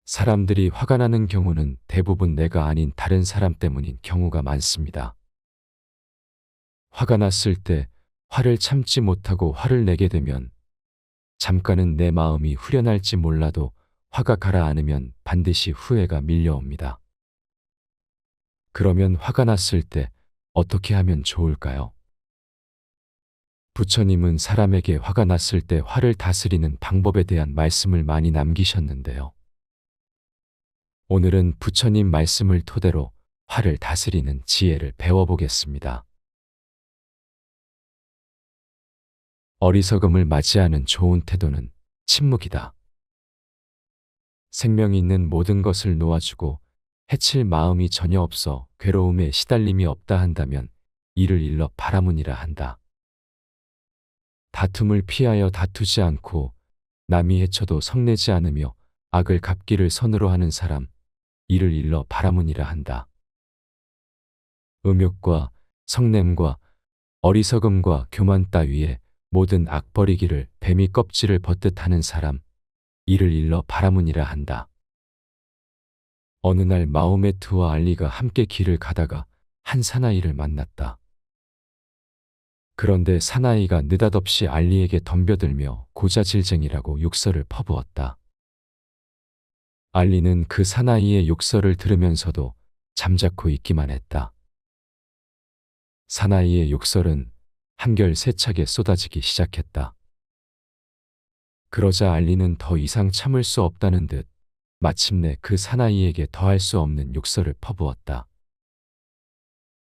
사람들이 화가 나는 경우는 대부분 내가 아닌 다른 사람 때문인 경우가 많습니다. 화가 났을 때 화를 참지 못하고 화를 내게 되면 잠깐은 내 마음이 후련할지 몰라도 화가 가라앉으면 반드시 후회가 밀려옵니다. 그러면 화가 났을 때 어떻게 하면 좋을까요? 부처님은 사람에게 화가 났을 때 화를 다스리는 방법에 대한 말씀을 많이 남기셨는데요. 오늘은 부처님 말씀을 토대로 화를 다스리는 지혜를 배워보겠습니다. 어리석음을 맞이하는 좋은 태도는 침묵이다. 생명이 있는 모든 것을 놓아주고 해칠 마음이 전혀 없어 괴로움에 시달림이 없다 한다면 이를 일러 바라문이라 한다. 다툼을 피하여 다투지 않고 남이 해쳐도 성내지 않으며 악을 갚기를 선으로 하는 사람, 이를 일러 바라문이라 한다. 음욕과 성냄과 어리석음과 교만 따위에 모든 악 버리기를 뱀이 껍질을 벗듯 하는 사람, 이를 일러 바라문이라 한다. 어느 날 마호메트와 알리가 함께 길을 가다가 한 사나이를 만났다. 그런데 사나이가 느닷없이 알리에게 덤벼들며 고자질쟁이라고 욕설을 퍼부었다. 알리는 그 사나이의 욕설을 들으면서도 잠자코 있기만 했다. 사나이의 욕설은 한결 세차게 쏟아지기 시작했다. 그러자 알리는 더 이상 참을 수 없다는 듯 마침내 그 사나이에게 더할 수 없는 욕설을 퍼부었다.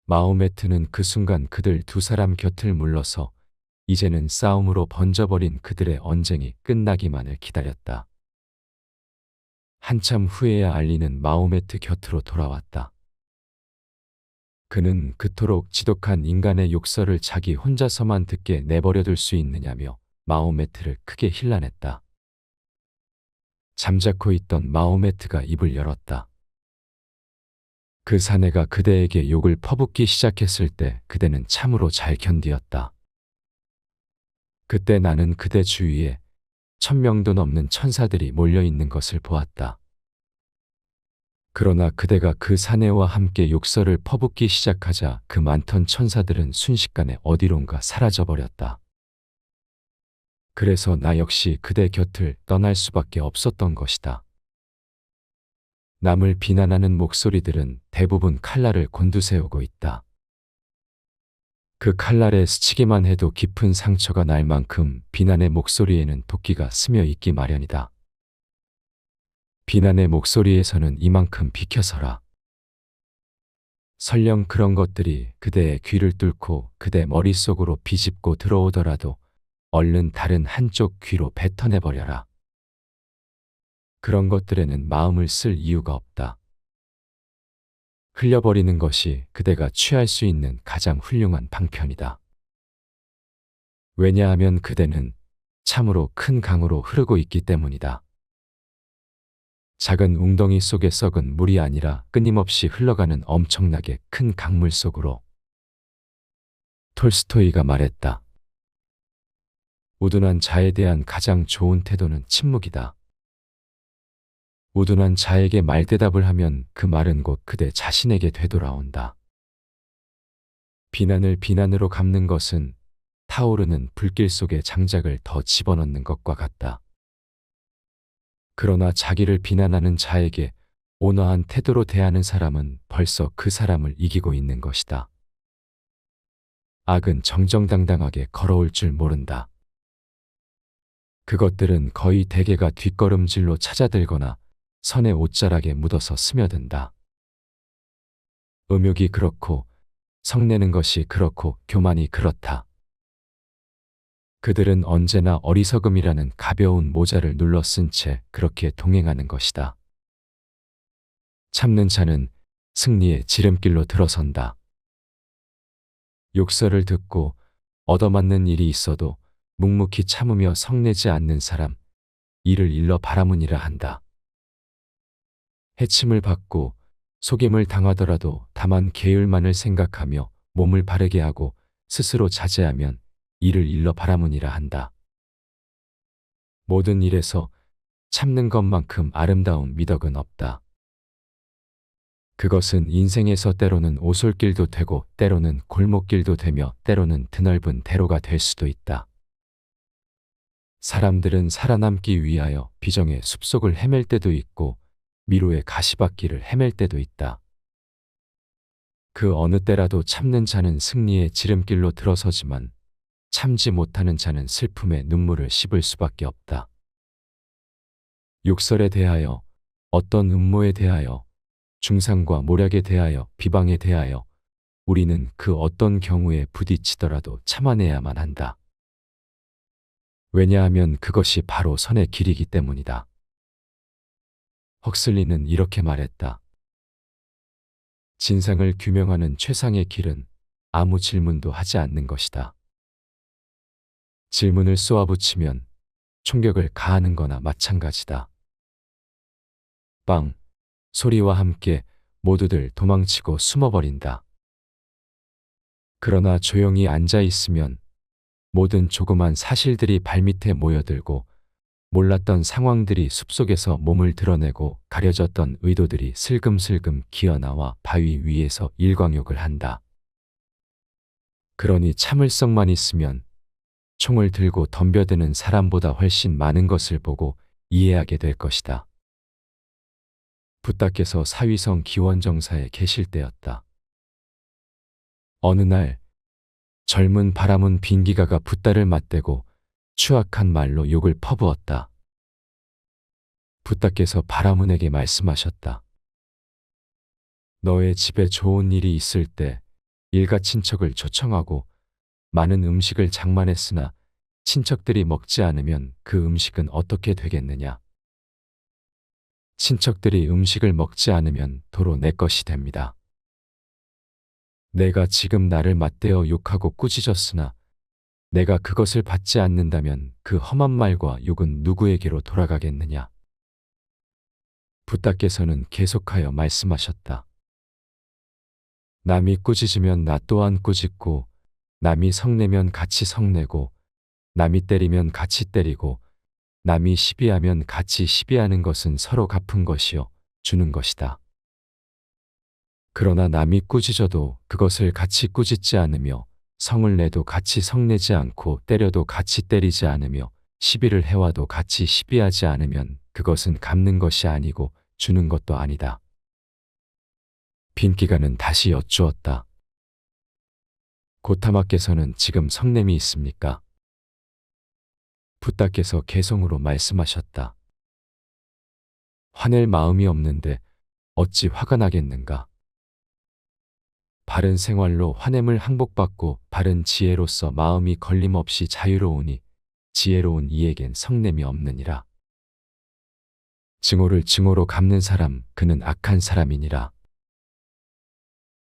마호메트는 그 순간 그들 두 사람 곁을 물러서 이제는 싸움으로 번져버린 그들의 언쟁이 끝나기만을 기다렸다. 한참 후에야 알리는 마호메트 곁으로 돌아왔다. 그는 그토록 지독한 인간의 욕설을 자기 혼자서만 듣게 내버려둘 수 있느냐며 마호메트를 크게 힐난했다. 잠자코 있던 마호메트가 입을 열었다. 그 사내가 그대에게 욕을 퍼붓기 시작했을 때 그대는 참으로 잘 견디었다. 그때 나는 그대 주위에 1000명도 넘는 천사들이 몰려있는 것을 보았다. 그러나 그대가 그 사내와 함께 욕설을 퍼붓기 시작하자 그 많던 천사들은 순식간에 어디론가 사라져버렸다. 그래서 나 역시 그대 곁을 떠날 수밖에 없었던 것이다. 남을 비난하는 목소리들은 대부분 칼날을 곤두세우고 있다. 그 칼날에 스치기만 해도 깊은 상처가 날 만큼 비난의 목소리에는 도끼가 스며 있기 마련이다. 비난의 목소리에서는 이만큼 비켜서라. 설령 그런 것들이 그대의 귀를 뚫고 그대 머릿속으로 비집고 들어오더라도 얼른 다른 한쪽 귀로 뱉어내버려라. 그런 것들에는 마음을 쓸 이유가 없다. 흘려버리는 것이 그대가 취할 수 있는 가장 훌륭한 방편이다. 왜냐하면 그대는 참으로 큰 강으로 흐르고 있기 때문이다. 작은 웅덩이 속에 썩은 물이 아니라 끊임없이 흘러가는 엄청나게 큰 강물 속으로. 톨스토이가 말했다. 우둔한 자에 대한 가장 좋은 태도는 침묵이다. 우둔한 자에게 말대답을 하면 그 말은 곧 그대 자신에게 되돌아온다. 비난을 비난으로 갚는 것은 타오르는 불길 속에 장작을 더 집어넣는 것과 같다. 그러나 자기를 비난하는 자에게 온화한 태도로 대하는 사람은 벌써 그 사람을 이기고 있는 것이다. 악은 정정당당하게 걸어올 줄 모른다. 그것들은 거의 대개가 뒷걸음질로 찾아들거나 선의 옷자락에 묻어서 스며든다. 음욕이 그렇고 성내는 것이 그렇고 교만이 그렇다. 그들은 언제나 어리석음이라는 가벼운 모자를 눌러 쓴 채 그렇게 동행하는 것이다. 참는 자는 승리의 지름길로 들어선다. 욕설을 듣고 얻어맞는 일이 있어도 묵묵히 참으며 성내지 않는 사람, 이를 일러 바라문이라 한다. 해침을 받고 속임을 당하더라도 다만 계율만을 생각하며 몸을 바르게 하고 스스로 자제하면 이를 일러 바라문이라 한다. 모든 일에서 참는 것만큼 아름다운 미덕은 없다. 그것은 인생에서 때로는 오솔길도 되고 때로는 골목길도 되며 때로는 드넓은 대로가 될 수도 있다. 사람들은 살아남기 위하여 비정의 숲속을 헤맬 때도 있고 미로의 가시밭길을 헤맬 때도 있다. 그 어느 때라도 참는 자는 승리의 지름길로 들어서지만 참지 못하는 자는 슬픔의 눈물을 씹을 수밖에 없다. 욕설에 대하여, 어떤 음모에 대하여, 중상과 모략에 대하여, 비방에 대하여 우리는 그 어떤 경우에 부딪히더라도 참아내야만 한다. 왜냐하면 그것이 바로 선의 길이기 때문이다. 헉슬리는 이렇게 말했다. 진상을 규명하는 최상의 길은 아무 질문도 하지 않는 것이다. 질문을 쏘아붙이면 총격을 가하는 거나 마찬가지다. 빵! 소리와 함께 모두들 도망치고 숨어버린다. 그러나 조용히 앉아 있으면 모든 조그만 사실들이 발밑에 모여들고 몰랐던 상황들이 숲속에서 몸을 드러내고 가려졌던 의도들이 슬금슬금 기어나와 바위 위에서 일광욕을 한다. 그러니 참을성만 있으면 총을 들고 덤벼드는 사람보다 훨씬 많은 것을 보고 이해하게 될 것이다. 붓다께서 사위성 기원정사에 계실 때였다. 어느 날 젊은 바람은 빈기가가 붓다를 맞대고 추악한 말로 욕을 퍼부었다. 붓다께서 바라문에게 말씀하셨다. 너의 집에 좋은 일이 있을 때 일가 친척을 초청하고 많은 음식을 장만했으나 친척들이 먹지 않으면 그 음식은 어떻게 되겠느냐? 친척들이 음식을 먹지 않으면 도로 내 것이 됩니다. 내가 지금 나를 맞대어 욕하고 꾸짖었으나 내가 그것을 받지 않는다면 그 험한 말과 욕은 누구에게로 돌아가겠느냐? 붓다께서는 계속하여 말씀하셨다. 남이 꾸짖으면 나 또한 꾸짖고 남이 성내면 같이 성내고 남이 때리면 같이 때리고 남이 시비하면 같이 시비하는 것은 서로 갚은 것이요 주는 것이다. 그러나 남이 꾸짖어도 그것을 같이 꾸짖지 않으며 성을 내도 같이 성내지 않고 때려도 같이 때리지 않으며 시비를 해와도 같이 시비하지 않으면 그것은 갚는 것이 아니고 주는 것도 아니다. 빈기가는 다시 여쭈었다. 고타마께서는 지금 성냄이 있습니까? 붓다께서 개성으로 말씀하셨다. 화낼 마음이 없는데 어찌 화가 나겠는가? 바른 생활로 화냄을 항복받고 바른 지혜로서 마음이 걸림없이 자유로우니 지혜로운 이에겐 성냄이 없느니라. 증오를 증오로 갚는 사람 그는 악한 사람이니라.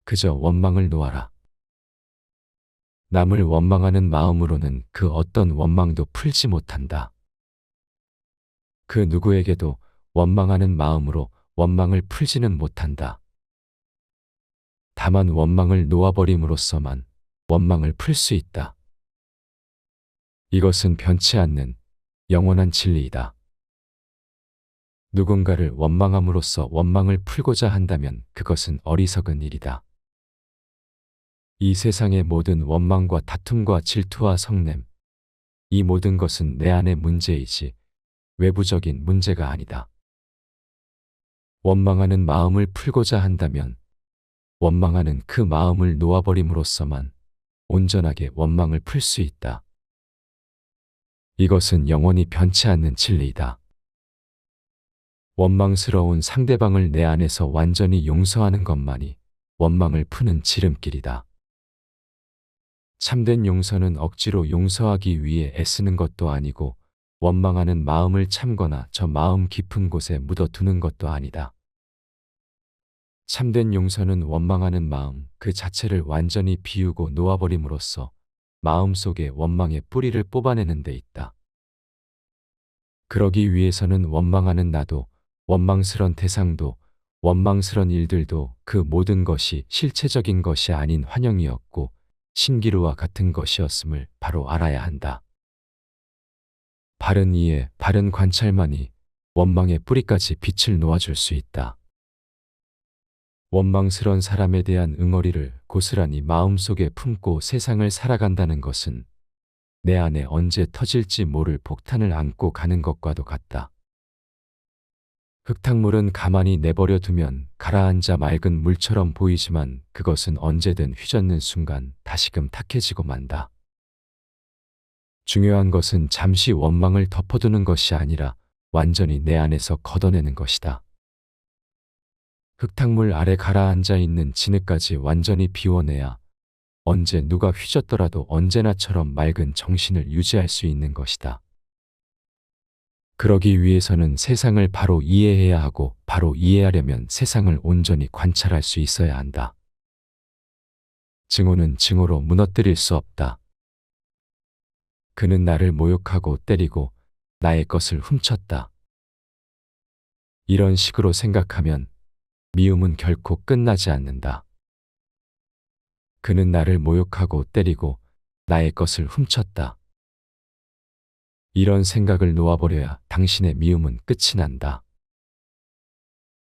그저 원망을 놓아라. 남을 원망하는 마음으로는 그 어떤 원망도 풀지 못한다. 그 누구에게도 원망하는 마음으로 원망을 풀지는 못한다. 다만 원망을 놓아버림으로써만 원망을 풀 수 있다. 이것은 변치 않는 영원한 진리이다. 누군가를 원망함으로써 원망을 풀고자 한다면 그것은 어리석은 일이다. 이 세상의 모든 원망과 다툼과 질투와 성냄, 이 모든 것은 내 안의 문제이지 외부적인 문제가 아니다. 원망하는 마음을 풀고자 한다면 원망하는 그 마음을 놓아버림으로써만 온전하게 원망을 풀 수 있다. 이것은 영원히 변치 않는 진리이다. 원망스러운 상대방을 내 안에서 완전히 용서하는 것만이 원망을 푸는 지름길이다. 참된 용서는 억지로 용서하기 위해 애쓰는 것도 아니고 원망하는 마음을 참거나 저 마음 깊은 곳에 묻어두는 것도 아니다. 참된 용서는 원망하는 마음 그 자체를 완전히 비우고 놓아버림으로써 마음속의 원망의 뿌리를 뽑아내는 데 있다. 그러기 위해서는 원망하는 나도 원망스런 대상도 원망스런 일들도 그 모든 것이 실체적인 것이 아닌 환영이었고 신기루와 같은 것이었음을 바로 알아야 한다. 바른 이해, 바른 관찰만이 원망의 뿌리까지 빛을 놓아줄 수 있다. 원망스런 사람에 대한 응어리를 고스란히 마음속에 품고 세상을 살아간다는 것은 내 안에 언제 터질지 모를 폭탄을 안고 가는 것과도 같다. 흙탕물은 가만히 내버려 두면 가라앉아 맑은 물처럼 보이지만 그것은 언제든 휘젓는 순간 다시금 탁해지고 만다. 중요한 것은 잠시 원망을 덮어두는 것이 아니라 완전히 내 안에서 걷어내는 것이다. 흙탕물 아래 가라앉아 있는 진흙까지 완전히 비워내야 언제 누가 휘젓더라도 언제나처럼 맑은 정신을 유지할 수 있는 것이다. 그러기 위해서는 세상을 바로 이해해야 하고 바로 이해하려면 세상을 온전히 관찰할 수 있어야 한다. 증오는 증오로 무너뜨릴 수 없다. 그는 나를 모욕하고 때리고 나의 것을 훔쳤다. 이런 식으로 생각하면 미움은 결코 끝나지 않는다. 그는 나를 모욕하고 때리고 나의 것을 훔쳤다. 이런 생각을 놓아버려야 당신의 미움은 끝이 난다.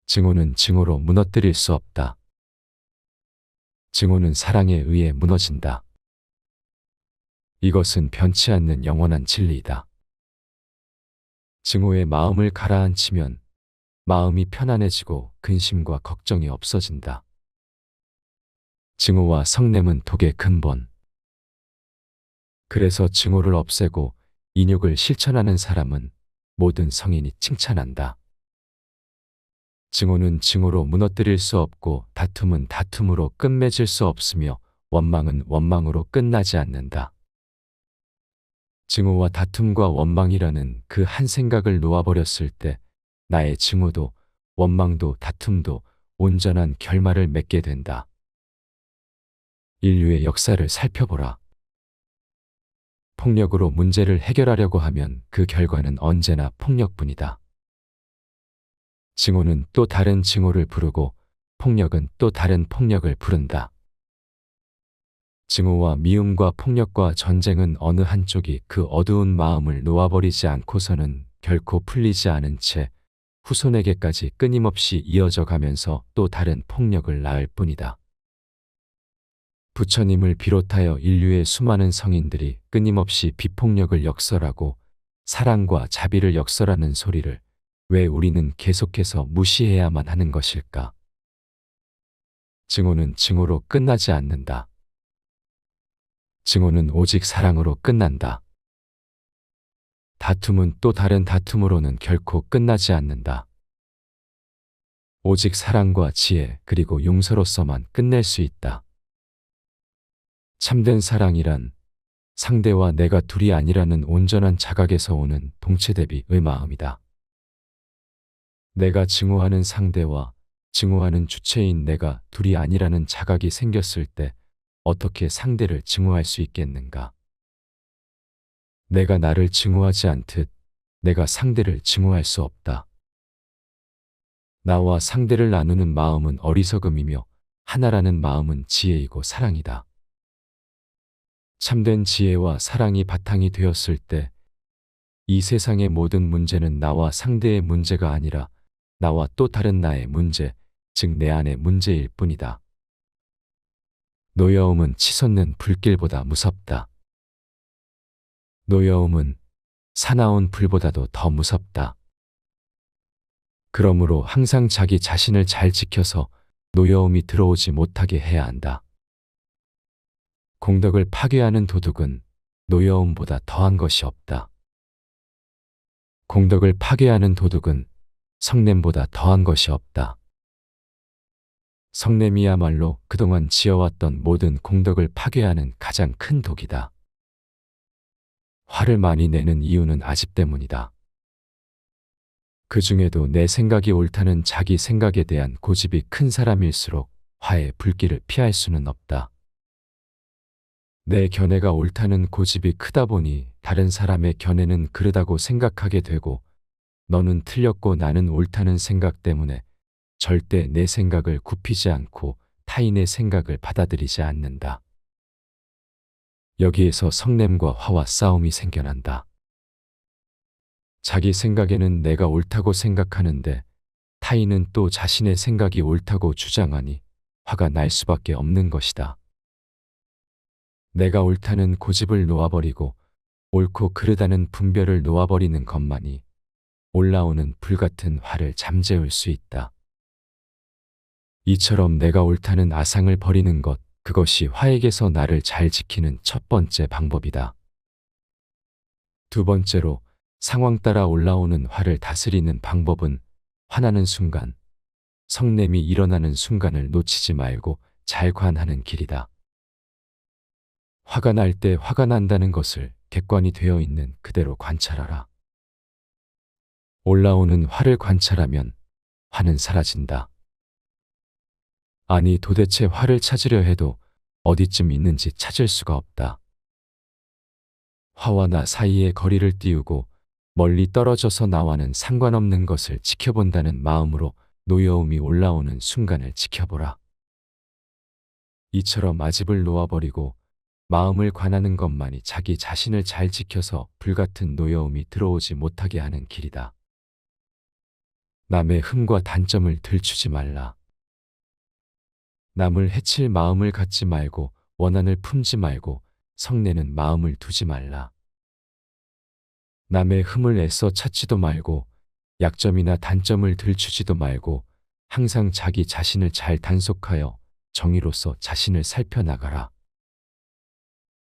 증오는 증오로 무너뜨릴 수 없다. 증오는 사랑에 의해 무너진다. 이것은 변치 않는 영원한 진리이다. 증오의 마음을 가라앉히면 마음이 편안해지고 근심과 걱정이 없어진다. 증오와 성냄은 독의 근본. 그래서 증오를 없애고 인욕을 실천하는 사람은 모든 성인이 칭찬한다. 증오는 증오로 무너뜨릴 수 없고 다툼은 다툼으로 끝맺을 수 없으며 원망은 원망으로 끝나지 않는다. 증오와 다툼과 원망이라는 그 한 생각을 놓아버렸을 때 나의 증오도 원망도 다툼도 온전한 결말을 맺게 된다. 인류의 역사를 살펴보라. 폭력으로 문제를 해결하려고 하면 그 결과는 언제나 폭력뿐이다. 증오는 또 다른 증오를 부르고 폭력은 또 다른 폭력을 부른다. 증오와 미움과 폭력과 전쟁은 어느 한쪽이 그 어두운 마음을 놓아버리지 않고서는 결코 풀리지 않은 채 후손에게까지 끊임없이 이어져 가면서 또 다른 폭력을 낳을 뿐이다. 부처님을 비롯하여 인류의 수많은 성인들이 끊임없이 비폭력을 역설하고 사랑과 자비를 역설하는 소리를 왜 우리는 계속해서 무시해야만 하는 것일까? 증오는 증오로 끝나지 않는다. 증오는 오직 사랑으로 끝난다. 다툼은 또 다른 다툼으로는 결코 끝나지 않는다. 오직 사랑과 지혜 그리고 용서로서만 끝낼 수 있다. 참된 사랑이란 상대와 내가 둘이 아니라는 온전한 자각에서 오는 동체대비의 마음이다. 내가 증오하는 상대와 증오하는 주체인 내가 둘이 아니라는 자각이 생겼을 때 어떻게 상대를 증오할 수 있겠는가? 내가 나를 증오하지 않듯 내가 상대를 증오할 수 없다. 나와 상대를 나누는 마음은 어리석음이며 하나라는 마음은 지혜이고 사랑이다. 참된 지혜와 사랑이 바탕이 되었을 때 이 세상의 모든 문제는 나와 상대의 문제가 아니라 나와 또 다른 나의 문제, 즉 내 안의 문제일 뿐이다. 노여움은 치솟는 불길보다 무섭다. 노여움은 사나운 불보다도 더 무섭다. 그러므로 항상 자기 자신을 잘 지켜서 노여움이 들어오지 못하게 해야 한다. 공덕을 파괴하는 도둑은 노여움보다 더한 것이 없다. 공덕을 파괴하는 도둑은 성냄보다 더한 것이 없다. 성냄이야말로 그동안 지어왔던 모든 공덕을 파괴하는 가장 큰 독이다. 화를 많이 내는 이유는 아집 때문이다. 그 중에도 내 생각이 옳다는 자기 생각에 대한 고집이 큰 사람일수록 화의 불길을 피할 수는 없다. 내 견해가 옳다는 고집이 크다 보니 다른 사람의 견해는 그르다고 생각하게 되고 너는 틀렸고 나는 옳다는 생각 때문에 절대 내 생각을 굽히지 않고 타인의 생각을 받아들이지 않는다. 여기에서 성냄과 화와 싸움이 생겨난다. 자기 생각에는 내가 옳다고 생각하는데 타인은 또 자신의 생각이 옳다고 주장하니 화가 날 수밖에 없는 것이다. 내가 옳다는 고집을 놓아버리고 옳고 그르다는 분별을 놓아버리는 것만이 올라오는 불같은 화를 잠재울 수 있다. 이처럼 내가 옳다는 아상을 버리는 것, 그것이 화에게서 나를 잘 지키는 첫 번째 방법이다. 두 번째로 상황 따라 올라오는 화를 다스리는 방법은 화나는 순간, 성냄이 일어나는 순간을 놓치지 말고 잘 관하는 길이다. 화가 날 때 화가 난다는 것을 객관이 되어 있는 그대로 관찰하라. 올라오는 화를 관찰하면 화는 사라진다. 아니, 도대체 화를 찾으려 해도 어디쯤 있는지 찾을 수가 없다. 화와 나 사이의 거리를 띄우고 멀리 떨어져서 나와는 상관없는 것을 지켜본다는 마음으로 노여움이 올라오는 순간을 지켜보라. 이처럼 아집을 놓아버리고 마음을 관하는 것만이 자기 자신을 잘 지켜서 불같은 노여움이 들어오지 못하게 하는 길이다. 남의 흠과 단점을 들추지 말라. 남을 해칠 마음을 갖지 말고 원한을 품지 말고 성내는 마음을 두지 말라. 남의 흠을 애써 찾지도 말고 약점이나 단점을 들추지도 말고 항상 자기 자신을 잘 단속하여 정의로서 자신을 살펴나가라.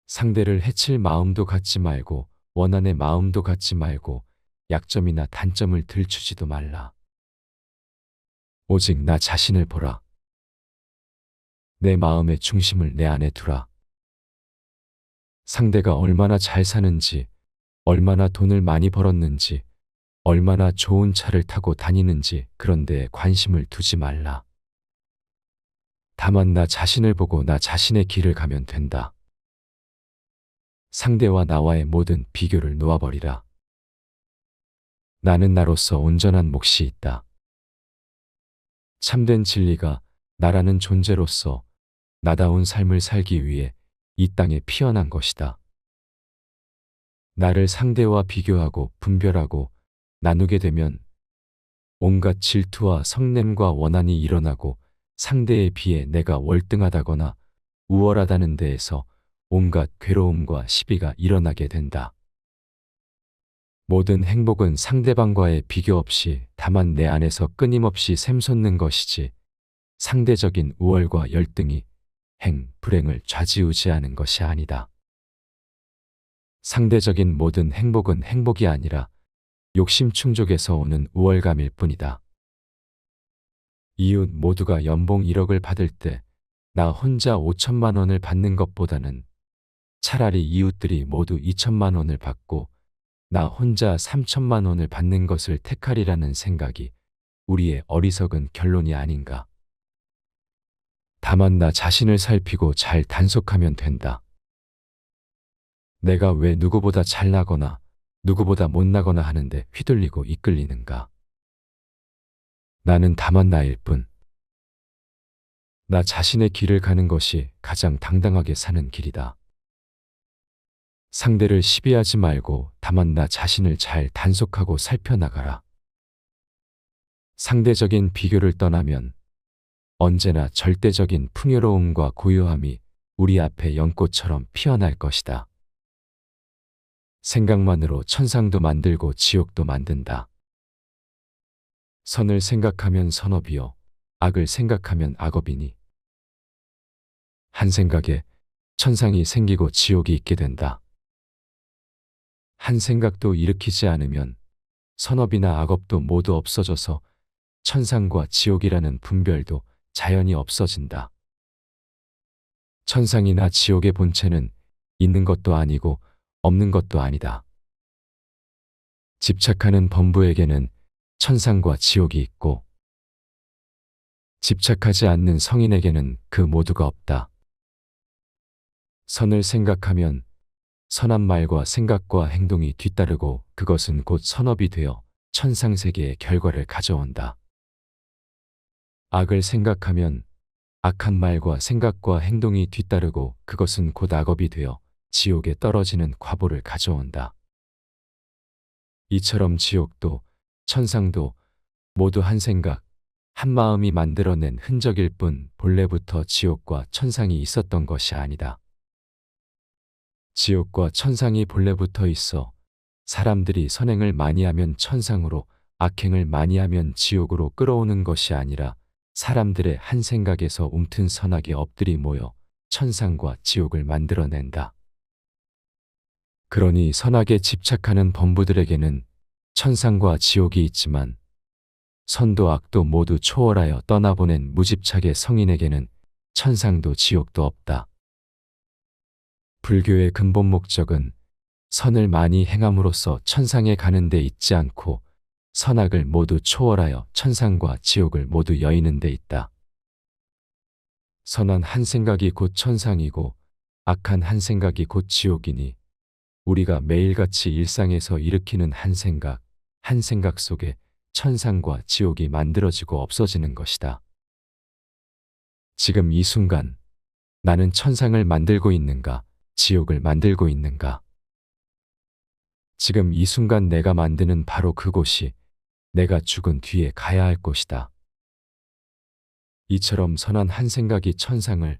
상대를 해칠 마음도 갖지 말고 원한의 마음도 갖지 말고 약점이나 단점을 들추지도 말라. 오직 나 자신을 보라. 내 마음의 중심을 내 안에 두라. 상대가 얼마나 잘 사는지, 얼마나 돈을 많이 벌었는지, 얼마나 좋은 차를 타고 다니는지 그런 데에 관심을 두지 말라. 다만 나 자신을 보고 나 자신의 길을 가면 된다. 상대와 나와의 모든 비교를 놓아버리라. 나는 나로서 온전한 몫이 있다. 참된 진리가 나라는 존재로서 나다운 삶을 살기 위해 이 땅에 피어난 것이다. 나를 상대와 비교하고 분별하고 나누게 되면 온갖 질투와 성냄과 원한이 일어나고 상대에 비해 내가 월등하다거나 우월하다는 데에서 온갖 괴로움과 시비가 일어나게 된다. 모든 행복은 상대방과의 비교 없이 다만 내 안에서 끊임없이 샘솟는 것이지 상대적인 우월과 열등이 불행을 좌지우지하는 것이 아니다. 상대적인 모든 행복은 행복이 아니라 욕심 충족에서 오는 우월감일 뿐이다. 이웃 모두가 연봉 1억을 받을 때 나 혼자 5천만 원을 받는 것보다는 차라리 이웃들이 모두 2천만 원을 받고 나 혼자 3천만 원을 받는 것을 택하리라는 생각이 우리의 어리석은 결론이 아닌가. 다만 나 자신을 살피고 잘 단속하면 된다. 내가 왜 누구보다 잘나거나 누구보다 못나거나 하는데 휘둘리고 이끌리는가. 나는 다만 나일 뿐. 나 자신의 길을 가는 것이 가장 당당하게 사는 길이다. 상대를 시비하지 말고 다만 나 자신을 잘 단속하고 살펴나가라. 상대적인 비교를 떠나면 언제나 절대적인 풍요로움과 고요함이 우리 앞에 연꽃처럼 피어날 것이다. 생각만으로 천상도 만들고 지옥도 만든다. 선을 생각하면 선업이요, 악을 생각하면 악업이니 한 생각에 천상이 생기고 지옥이 있게 된다. 한 생각도 일으키지 않으면 선업이나 악업도 모두 없어져서 천상과 지옥이라는 분별도 자연히 없어진다. 천상이나 지옥의 본체는 있는 것도 아니고 없는 것도 아니다. 집착하는 범부에게는 천상과 지옥이 있고 집착하지 않는 성인에게는 그 모두가 없다. 선을 생각하면 선한 말과 생각과 행동이 뒤따르고 그것은 곧 선업이 되어 천상세계의 결과를 가져온다. 악을 생각하면 악한 말과 생각과 행동이 뒤따르고 그것은 곧 악업이 되어 지옥에 떨어지는 과보를 가져온다. 이처럼 지옥도 천상도 모두 한 생각, 한 마음이 만들어낸 흔적일 뿐 본래부터 지옥과 천상이 있었던 것이 아니다. 지옥과 천상이 본래부터 있어 사람들이 선행을 많이 하면 천상으로, 악행을 많이 하면 지옥으로 끌어오는 것이 아니라 사람들의 한 생각에서 움튼 선악의 업들이 모여 천상과 지옥을 만들어낸다. 그러니 선악에 집착하는 범부들에게는 천상과 지옥이 있지만 선도 악도 모두 초월하여 떠나보낸 무집착의 성인에게는 천상도 지옥도 없다. 불교의 근본 목적은 선을 많이 행함으로써 천상에 가는 데 있지 않고 선악을 모두 초월하여 천상과 지옥을 모두 여의는 데 있다. 선한 한 생각이 곧 천상이고 악한 한 생각이 곧 지옥이니 우리가 매일같이 일상에서 일으키는 한 생각 속에 천상과 지옥이 만들어지고 없어지는 것이다. 지금 이 순간 나는 천상을 만들고 있는가, 지옥을 만들고 있는가? 지금 이 순간 내가 만드는 바로 그곳이 내가 죽은 뒤에 가야 할 곳이다. 이처럼 선한 한 생각이 천상을,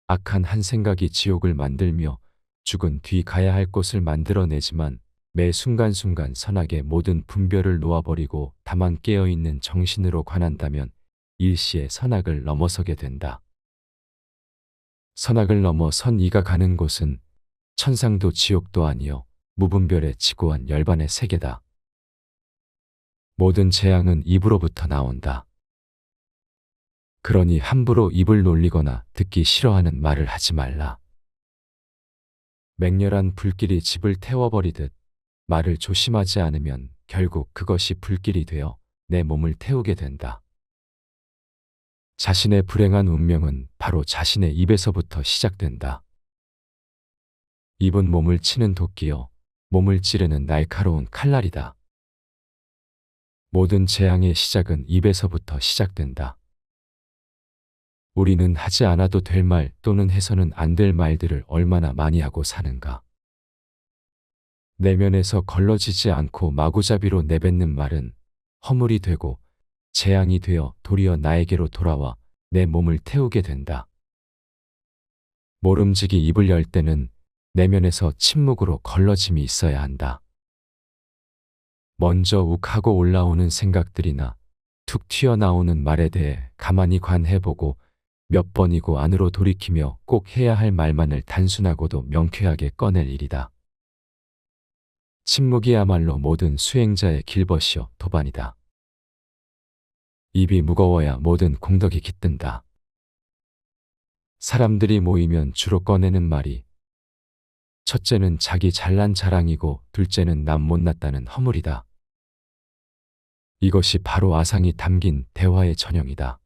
악한 한 생각이 지옥을 만들며 죽은 뒤 가야 할 곳을 만들어내지만 매 순간순간 선악의 모든 분별을 놓아버리고 다만 깨어있는 정신으로 관한다면 일시에 선악을 넘어서게 된다. 선악을 넘어 선이가 가는 곳은 천상도 지옥도 아니요 무분별의 지고한 열반의 세계다. 모든 재앙은 입으로부터 나온다. 그러니 함부로 입을 놀리거나 듣기 싫어하는 말을 하지 말라. 맹렬한 불길이 집을 태워버리듯 말을 조심하지 않으면 결국 그것이 불길이 되어 내 몸을 태우게 된다. 자신의 불행한 운명은 바로 자신의 입에서부터 시작된다. 입은 몸을 치는 도끼요, 몸을 찌르는 날카로운 칼날이다. 모든 재앙의 시작은 입에서부터 시작된다. 우리는 하지 않아도 될 말 또는 해서는 안 될 말들을 얼마나 많이 하고 사는가. 내면에서 걸러지지 않고 마구잡이로 내뱉는 말은 허물이 되고 재앙이 되어 도리어 나에게로 돌아와 내 몸을 태우게 된다. 모름지기 입을 열 때는 내면에서 침묵으로 걸러짐이 있어야 한다. 먼저 욱하고 올라오는 생각들이나 툭 튀어나오는 말에 대해 가만히 관해보고 몇 번이고 안으로 돌이키며 꼭 해야 할 말만을 단순하고도 명쾌하게 꺼낼 일이다. 침묵이야말로 모든 수행자의 길벗이요 도반이다. 입이 무거워야 모든 공덕이 깃든다. 사람들이 모이면 주로 꺼내는 말이 첫째는 자기 잘난 자랑이고 둘째는 남 못났다는 허물이다. 이것이 바로 아상이 담긴 대화의 전형이다.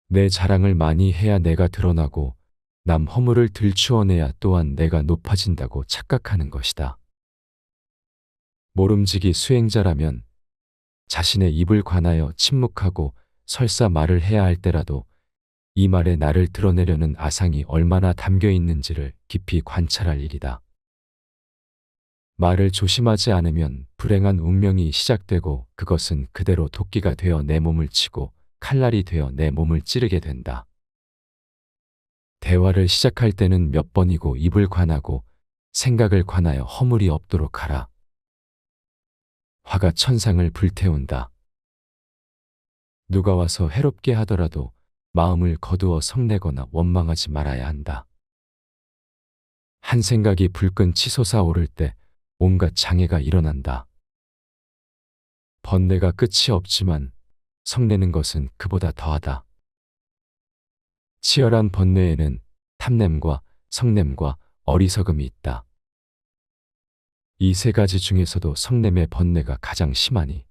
내 자랑을 많이 해야 내가 드러나고 남 허물을 들추어내야 또한 내가 높아진다고 착각하는 것이다. 모름지기 수행자라면 자신의 입을 관하여 침묵하고 설사 말을 해야 할 때라도 이 말에 나를 드러내려는 아상이 얼마나 담겨 있는지를 깊이 관찰할 일이다. 말을 조심하지 않으면 불행한 운명이 시작되고 그것은 그대로 도끼가 되어 내 몸을 치고 칼날이 되어 내 몸을 찌르게 된다. 대화를 시작할 때는 몇 번이고 입을 관하고 생각을 관하여 허물이 없도록 하라. 화가 천상을 불태운다. 누가 와서 해롭게 하더라도 마음을 거두어 성내거나 원망하지 말아야 한다. 한 생각이 불끈 치솟아 오를 때 온갖 장애가 일어난다. 번뇌가 끝이 없지만 성내는 것은 그보다 더하다. 치열한 번뇌에는 탐냄과 성냄과 어리석음이 있다. 이 세 가지 중에서도 성냄의 번뇌가 가장 심하니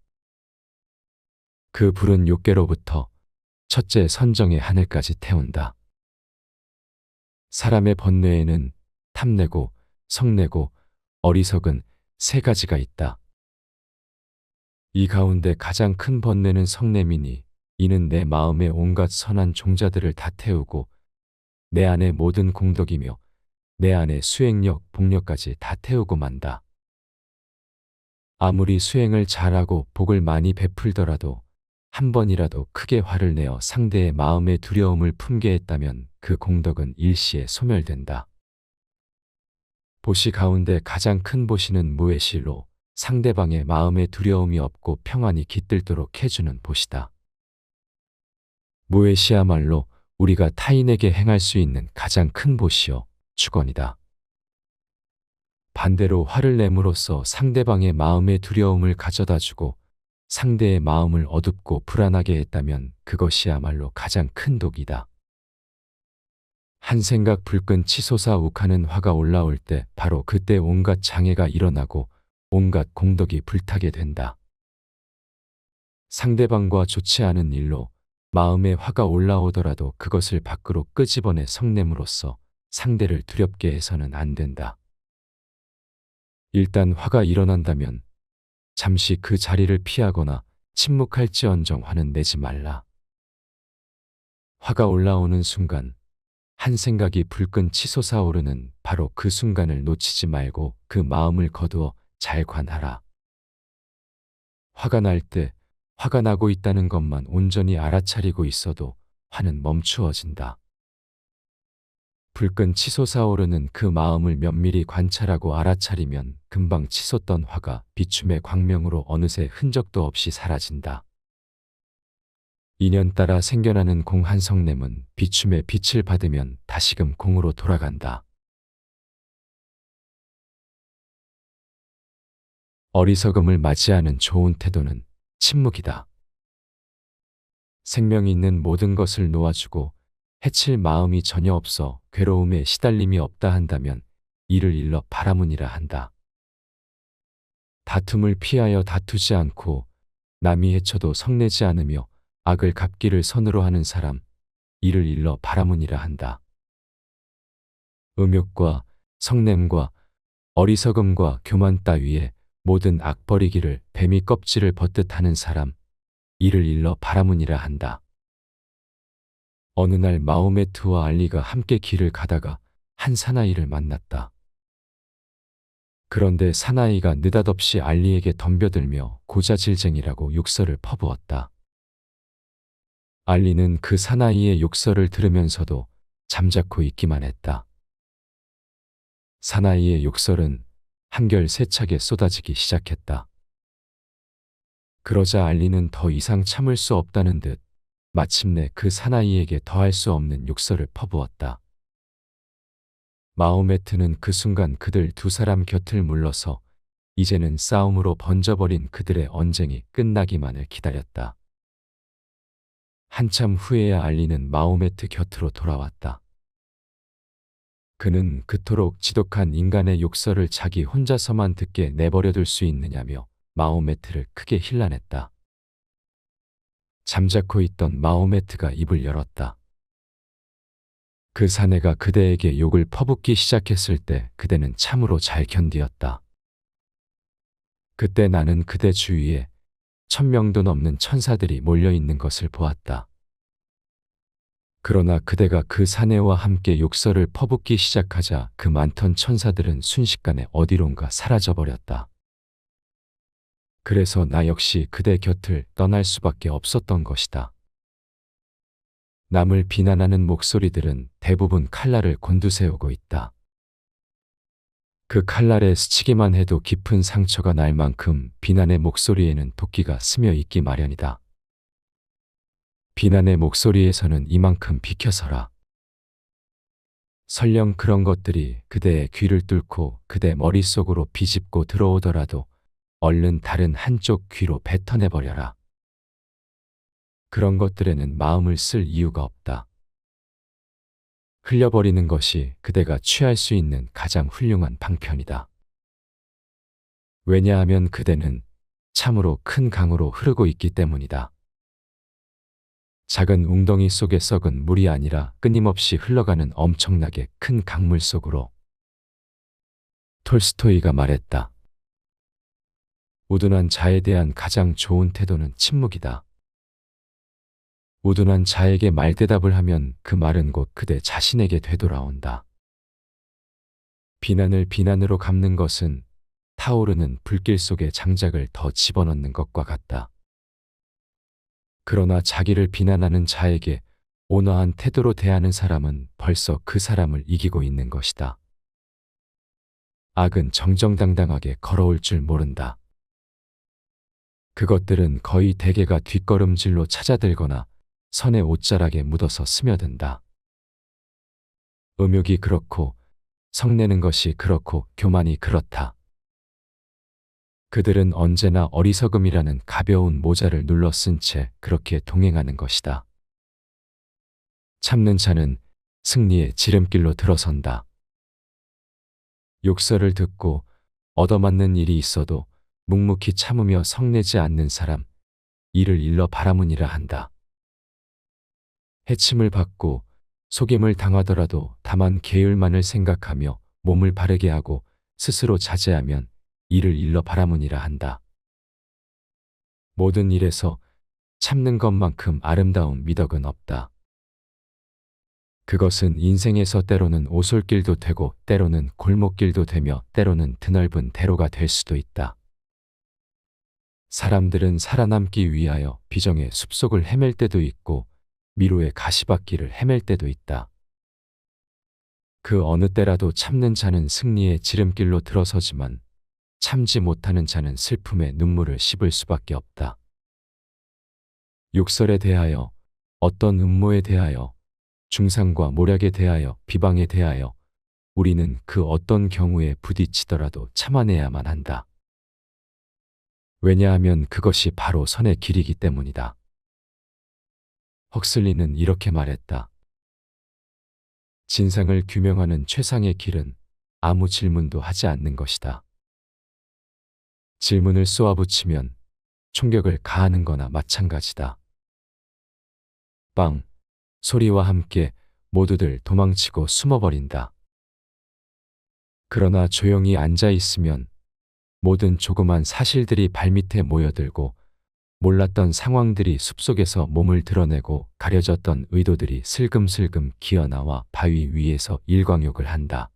그 불은 욕계로부터 첫째 선정의 하늘까지 태운다. 사람의 번뇌에는 탐내고 성내고 어리석은 세 가지가 있다. 이 가운데 가장 큰 번뇌는 성냄이니 이는 내 마음의 온갖 선한 종자들을 다 태우고 내 안의 모든 공덕이며 내 안의 수행력, 복력까지 다 태우고 만다. 아무리 수행을 잘하고 복을 많이 베풀더라도 한 번이라도 크게 화를 내어 상대의 마음의 두려움을 품게 했다면 그 공덕은 일시에 소멸된다. 보시 가운데 가장 큰 보시는 무해실로 상대방의 마음에 두려움이 없고 평안이 깃들도록 해주는 보시다. 무해시야말로 우리가 타인에게 행할 수 있는 가장 큰 보시요, 축원이다. 반대로 화를 내므로써 상대방의 마음의 두려움을 가져다주고 상대의 마음을 어둡고 불안하게 했다면 그것이야말로 가장 큰 독이다. 한 생각 불끈 치솟아 욱하는 화가 올라올 때 바로 그때 온갖 장애가 일어나고 온갖 공덕이 불타게 된다. 상대방과 좋지 않은 일로 마음에 화가 올라오더라도 그것을 밖으로 끄집어내 성냄으로써 상대를 두렵게 해서는 안 된다. 일단 화가 일어난다면 잠시 그 자리를 피하거나 침묵할지언정 화는 내지 말라. 화가 올라오는 순간 한 생각이 불끈 치솟아 오르는 바로 그 순간을 놓치지 말고 그 마음을 거두어 잘 관하라. 화가 날 때 화가 나고 있다는 것만 온전히 알아차리고 있어도 화는 멈추어진다. 불끈 치솟아 오르는 그 마음을 면밀히 관찰하고 알아차리면 금방 치솟던 화가 비춤의 광명으로 어느새 흔적도 없이 사라진다. 인연 따라 생겨나는 공 한 성냄은 비춤의 빛을 받으면 다시금 공으로 돌아간다. 어리석음을 맞이하는 좋은 태도는 침묵이다. 생명이 있는 모든 것을 놓아주고 해칠 마음이 전혀 없어 괴로움에 시달림이 없다 한다면 이를 일러 바라문이라 한다. 다툼을 피하여 다투지 않고 남이 해쳐도 성내지 않으며 악을 갚기를 선으로 하는 사람, 이를 일러 바라문이라 한다. 음욕과 성냄과 어리석음과 교만 따위에 모든 악 버리기를 뱀이 껍질을 벗듯 하는 사람, 이를 일러 바라문이라 한다. 어느 날 마호메트와 알리가 함께 길을 가다가 한 사나이를 만났다. 그런데 사나이가 느닷없이 알리에게 덤벼들며 고자질쟁이라고 욕설을 퍼부었다. 알리는 그 사나이의 욕설을 들으면서도 잠자코 있기만 했다. 사나이의 욕설은 한결 세차게 쏟아지기 시작했다. 그러자 알리는 더 이상 참을 수 없다는 듯 마침내 그 사나이에게 더할 수 없는 욕설을 퍼부었다. 마호메트는 그 순간 그들 두 사람 곁을 물러서 이제는 싸움으로 번져버린 그들의 언쟁이 끝나기만을 기다렸다. 한참 후에야 알리는 마호메트 곁으로 돌아왔다. 그는 그토록 지독한 인간의 욕설을 자기 혼자서만 듣게 내버려둘 수 있느냐며 마호메트를 크게 힐난했다. 잠자코 있던 마호메트가 입을 열었다. 그 사내가 그대에게 욕을 퍼붓기 시작했을 때 그대는 참으로 잘 견디었다. 그때 나는 그대 주위에 1000명도 넘는 천사들이 몰려있는 것을 보았다. 그러나 그대가 그 사내와 함께 욕설을 퍼붓기 시작하자 그 많던 천사들은 순식간에 어디론가 사라져버렸다. 그래서 나 역시 그대 곁을 떠날 수밖에 없었던 것이다. 남을 비난하는 목소리들은 대부분 칼날을 곤두세우고 있다. 그 칼날에 스치기만 해도 깊은 상처가 날 만큼 비난의 목소리에는 도끼가 스며 있기 마련이다. 비난의 목소리에서는 이만큼 비켜서라. 설령 그런 것들이 그대의 귀를 뚫고 그대 머릿속으로 비집고 들어오더라도 얼른 다른 한쪽 귀로 뱉어내버려라. 그런 것들에는 마음을 쓸 이유가 없다. 흘려버리는 것이 그대가 취할 수 있는 가장 훌륭한 방편이다. 왜냐하면 그대는 참으로 큰 강으로 흐르고 있기 때문이다. 작은 웅덩이 속에 썩은 물이 아니라 끊임없이 흘러가는 엄청나게 큰 강물 속으로. 톨스토이가 말했다. 우둔한 자에 대한 가장 좋은 태도는 침묵이다. 우둔한 자에게 말대답을 하면 그 말은 곧 그대 자신에게 되돌아온다. 비난을 비난으로 갚는 것은 타오르는 불길 속에 장작을 더 집어넣는 것과 같다. 그러나 자기를 비난하는 자에게 온화한 태도로 대하는 사람은 벌써 그 사람을 이기고 있는 것이다. 악은 정정당당하게 걸어올 줄 모른다. 그것들은 거의 대개가 뒷걸음질로 찾아들거나 선의 옷자락에 묻어서 스며든다. 음욕이 그렇고 성내는 것이 그렇고 교만이 그렇다. 그들은 언제나 어리석음이라는 가벼운 모자를 눌러 쓴 채 그렇게 동행하는 것이다. 참는 자는 승리의 지름길로 들어선다. 욕설을 듣고 얻어맞는 일이 있어도 묵묵히 참으며 성내지 않는 사람, 이를 일러 바라문이라 한다. 해침을 받고 속임을 당하더라도 다만 계율만을 생각하며 몸을 바르게 하고 스스로 자제하면 이를 일러 바라문이라 한다. 모든 일에서 참는 것만큼 아름다운 미덕은 없다. 그것은 인생에서 때로는 오솔길도 되고 때로는 골목길도 되며 때로는 드넓은 대로가 될 수도 있다. 사람들은 살아남기 위하여 비정의 숲속을 헤맬 때도 있고 미로의 가시밭길을 헤맬 때도 있다. 그 어느 때라도 참는 자는 승리의 지름길로 들어서지만 참지 못하는 자는 슬픔의 눈물을 씹을 수밖에 없다. 욕설에 대하여, 어떤 음모에 대하여, 중상과 모략에 대하여, 비방에 대하여 우리는 그 어떤 경우에 부딪히더라도 참아내야만 한다. 왜냐하면 그것이 바로 선의 길이기 때문이다. 헉슬리는 이렇게 말했다. 진상을 규명하는 최상의 길은 아무 질문도 하지 않는 것이다. 질문을 쏘아붙이면 총격을 가하는 거나 마찬가지다. 빵! 소리와 함께 모두들 도망치고 숨어버린다. 그러나 조용히 앉아 있으면 모든 조그만 사실들이 발밑에 모여들고 몰랐던 상황들이 숲속에서 몸을 드러내고 가려졌던 의도들이 슬금슬금 기어나와 바위 위에서 일광욕을 한다.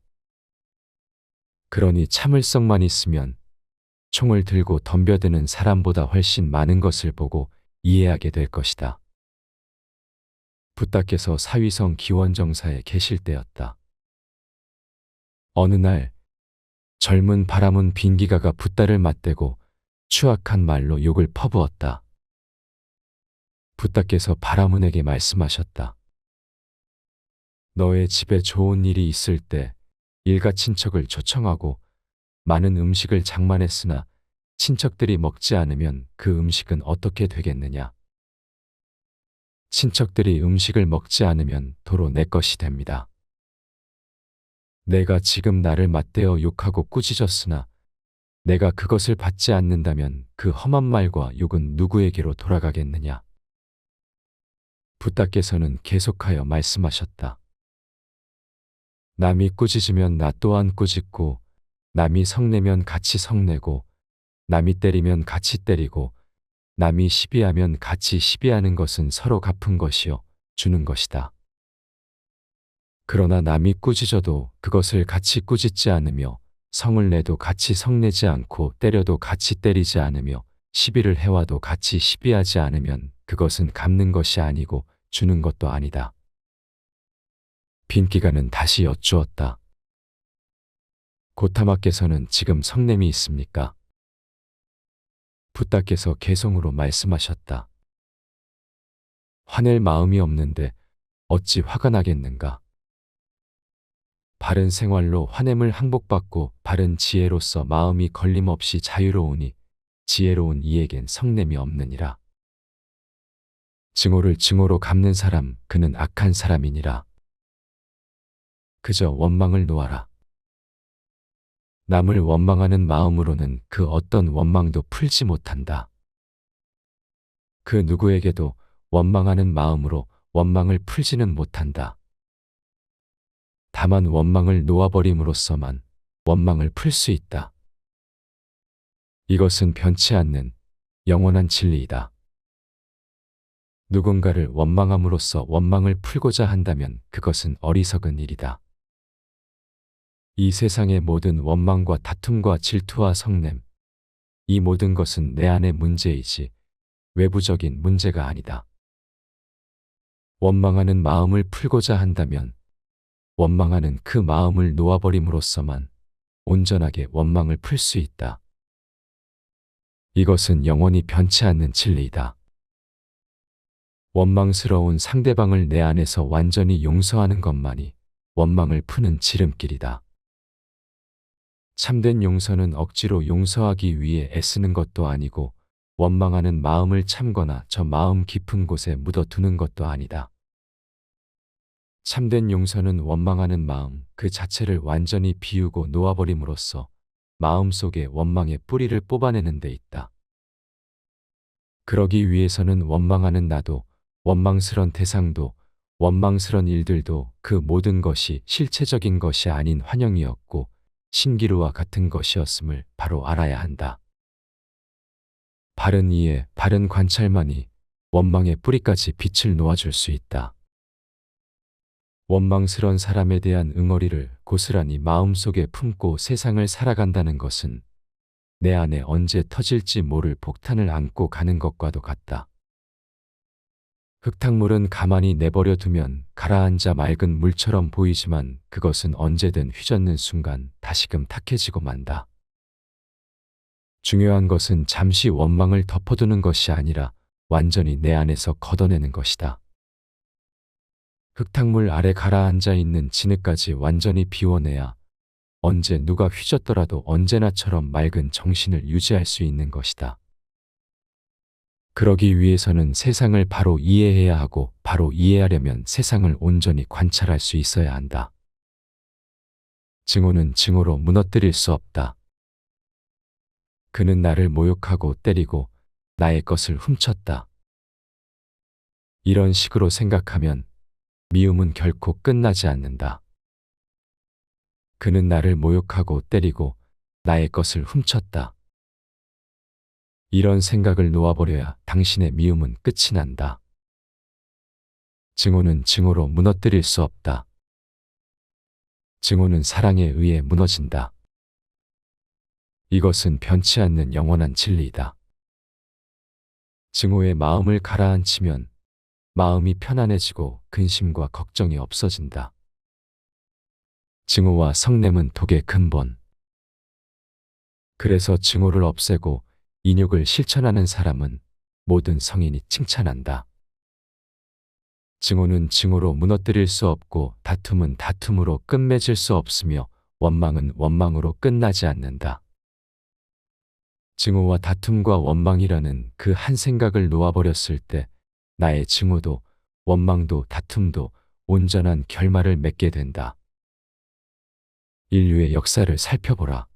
그러니 참을성만 있으면 총을 들고 덤벼드는 사람보다 훨씬 많은 것을 보고 이해하게 될 것이다. 붓다께서 사위성 기원정사에 계실 때였다. 어느 날 젊은 바람은 빈기가가 붓다를 맞대고 추악한 말로 욕을 퍼부었다. 붓다께서 바라문에게 말씀하셨다. 너의 집에 좋은 일이 있을 때 일가 친척을 초청하고 많은 음식을 장만했으나 친척들이 먹지 않으면 그 음식은 어떻게 되겠느냐? 친척들이 음식을 먹지 않으면 도로 내 것이 됩니다. 내가 지금 나를 맞대어 욕하고 꾸짖었으나 내가 그것을 받지 않는다면 그 험한 말과 욕은 누구에게로 돌아가겠느냐? 붓다께서는 계속하여 말씀하셨다. 남이 꾸짖으면 나 또한 꾸짖고 남이 성내면 같이 성내고 남이 때리면 같이 때리고 남이 시비하면 같이 시비하는 것은 서로 갚은 것이요 주는 것이다. 그러나 남이 꾸짖어도 그것을 같이 꾸짖지 않으며 성을 내도 같이 성내지 않고 때려도 같이 때리지 않으며 시비를 해와도 같이 시비하지 않으면 그것은 갚는 것이 아니고 주는 것도 아니다. 빈기가는 다시 여쭈었다. 고타마께서는 지금 성냄이 있습니까? 붓다께서 개성으로 말씀하셨다. 화낼 마음이 없는데 어찌 화가 나겠는가? 바른 생활로 화냄을 항복받고 바른 지혜로서 마음이 걸림없이 자유로우니 지혜로운 이에겐 성냄이 없느니라. 증오를 증오로 갚는 사람 그는 악한 사람이니라. 그저 원망을 놓아라. 남을 원망하는 마음으로는 그 어떤 원망도 풀지 못한다. 그 누구에게도 원망하는 마음으로 원망을 풀지는 못한다. 다만 원망을 놓아버림으로써만 원망을 풀 수 있다. 이것은 변치 않는 영원한 진리이다. 누군가를 원망함으로써 원망을 풀고자 한다면 그것은 어리석은 일이다. 이 세상의 모든 원망과 다툼과 질투와 성냄, 이 모든 것은 내 안의 문제이지 외부적인 문제가 아니다. 원망하는 마음을 풀고자 한다면 원망하는 그 마음을 놓아버림으로써만 온전하게 원망을 풀 수 있다. 이것은 영원히 변치 않는 진리이다. 원망스러운 상대방을 내 안에서 완전히 용서하는 것만이 원망을 푸는 지름길이다. 참된 용서는 억지로 용서하기 위해 애쓰는 것도 아니고 원망하는 마음을 참거나 저 마음 깊은 곳에 묻어두는 것도 아니다. 참된 용서는 원망하는 마음 그 자체를 완전히 비우고 놓아버림으로써 마음속의 원망의 뿌리를 뽑아내는 데 있다. 그러기 위해서는 원망하는 나도, 원망스런 대상도, 원망스런 일들도 그 모든 것이 실체적인 것이 아닌 환영이었고 신기루와 같은 것이었음을 바로 알아야 한다. 바른 이해, 바른 관찰만이 원망의 뿌리까지 빛을 놓아줄 수 있다. 원망스런 사람에 대한 응어리를 고스란히 마음속에 품고 세상을 살아간다는 것은 내 안에 언제 터질지 모를 폭탄을 안고 가는 것과도 같다. 흙탕물은 가만히 내버려 두면 가라앉아 맑은 물처럼 보이지만 그것은 언제든 휘젓는 순간 다시금 탁해지고 만다. 중요한 것은 잠시 원망을 덮어두는 것이 아니라 완전히 내 안에서 걷어내는 것이다. 흙탕물 아래 가라앉아 있는 진흙까지 완전히 비워내야 언제 누가 휘젓더라도 언제나처럼 맑은 정신을 유지할 수 있는 것이다. 그러기 위해서는 세상을 바로 이해해야 하고 바로 이해하려면 세상을 온전히 관찰할 수 있어야 한다. 증오는 증오로 무너뜨릴 수 없다. 그는 나를 모욕하고 때리고 나의 것을 훔쳤다. 이런 식으로 생각하면 미움은 결코 끝나지 않는다. 그는 나를 모욕하고 때리고 나의 것을 훔쳤다. 이런 생각을 놓아버려야 당신의 미움은 끝이 난다. 증오는 증오로 무너뜨릴 수 없다. 증오는 사랑에 의해 무너진다. 이것은 변치 않는 영원한 진리이다. 증오의 마음을 가라앉히면 마음이 편안해지고 근심과 걱정이 없어진다. 증오와 성냄은 독의 근본. 그래서 증오를 없애고 인욕을 실천하는 사람은 모든 성인이 칭찬한다. 증오는 증오로 무너뜨릴 수 없고 다툼은 다툼으로 끝맺을 수 없으며 원망은 원망으로 끝나지 않는다. 증오와 다툼과 원망이라는 그 한 생각을 놓아버렸을 때 나의 증오도 원망도 다툼도 온전한 결말을 맺게 된다. 인류의 역사를 살펴보라.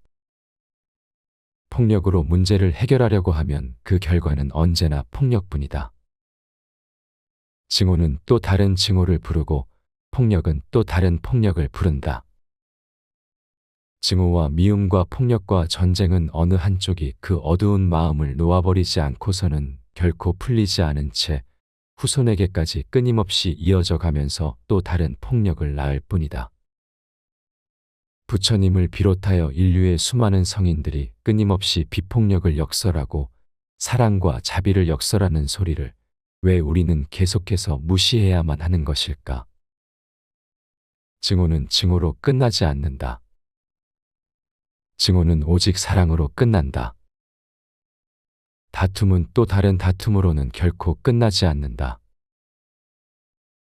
폭력으로 문제를 해결하려고 하면 그 결과는 언제나 폭력뿐이다. 증오는 또 다른 증오를 부르고 폭력은 또 다른 폭력을 부른다. 증오와 미움과 폭력과 전쟁은 어느 한쪽이 그 어두운 마음을 놓아버리지 않고서는 결코 풀리지 않은 채 후손에게까지 끊임없이 이어져 가면서 또 다른 폭력을 낳을 뿐이다. 부처님을 비롯하여 인류의 수많은 성인들이 끊임없이 비폭력을 역설하고 사랑과 자비를 역설하는 소리를 왜 우리는 계속해서 무시해야만 하는 것일까? 증오는 증오로 끝나지 않는다. 증오는 오직 사랑으로 끝난다. 다툼은 또 다른 다툼으로는 결코 끝나지 않는다.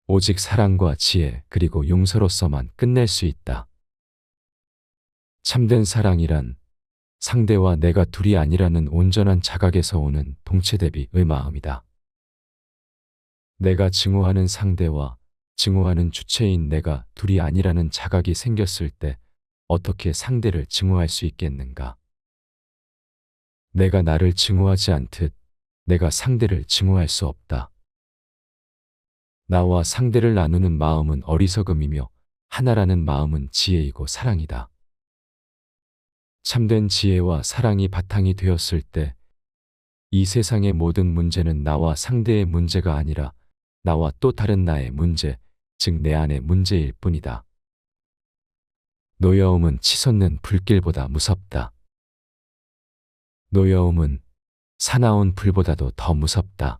오직 사랑과 지혜 그리고 용서로서만 끝낼 수 있다. 참된 사랑이란 상대와 내가 둘이 아니라는 온전한 자각에서 오는 동체대비의 마음이다. 내가 증오하는 상대와 증오하는 주체인 내가 둘이 아니라는 자각이 생겼을 때 어떻게 상대를 증오할 수 있겠는가? 내가 나를 증오하지 않듯 내가 상대를 증오할 수 없다. 나와 상대를 나누는 마음은 어리석음이며 하나라는 마음은 지혜이고 사랑이다. 참된 지혜와 사랑이 바탕이 되었을 때 이 세상의 모든 문제는 나와 상대의 문제가 아니라 나와 또 다른 나의 문제, 즉 내 안의 문제일 뿐이다. 노여움은 치솟는 불길보다 무섭다. 노여움은 사나운 불보다도 더 무섭다.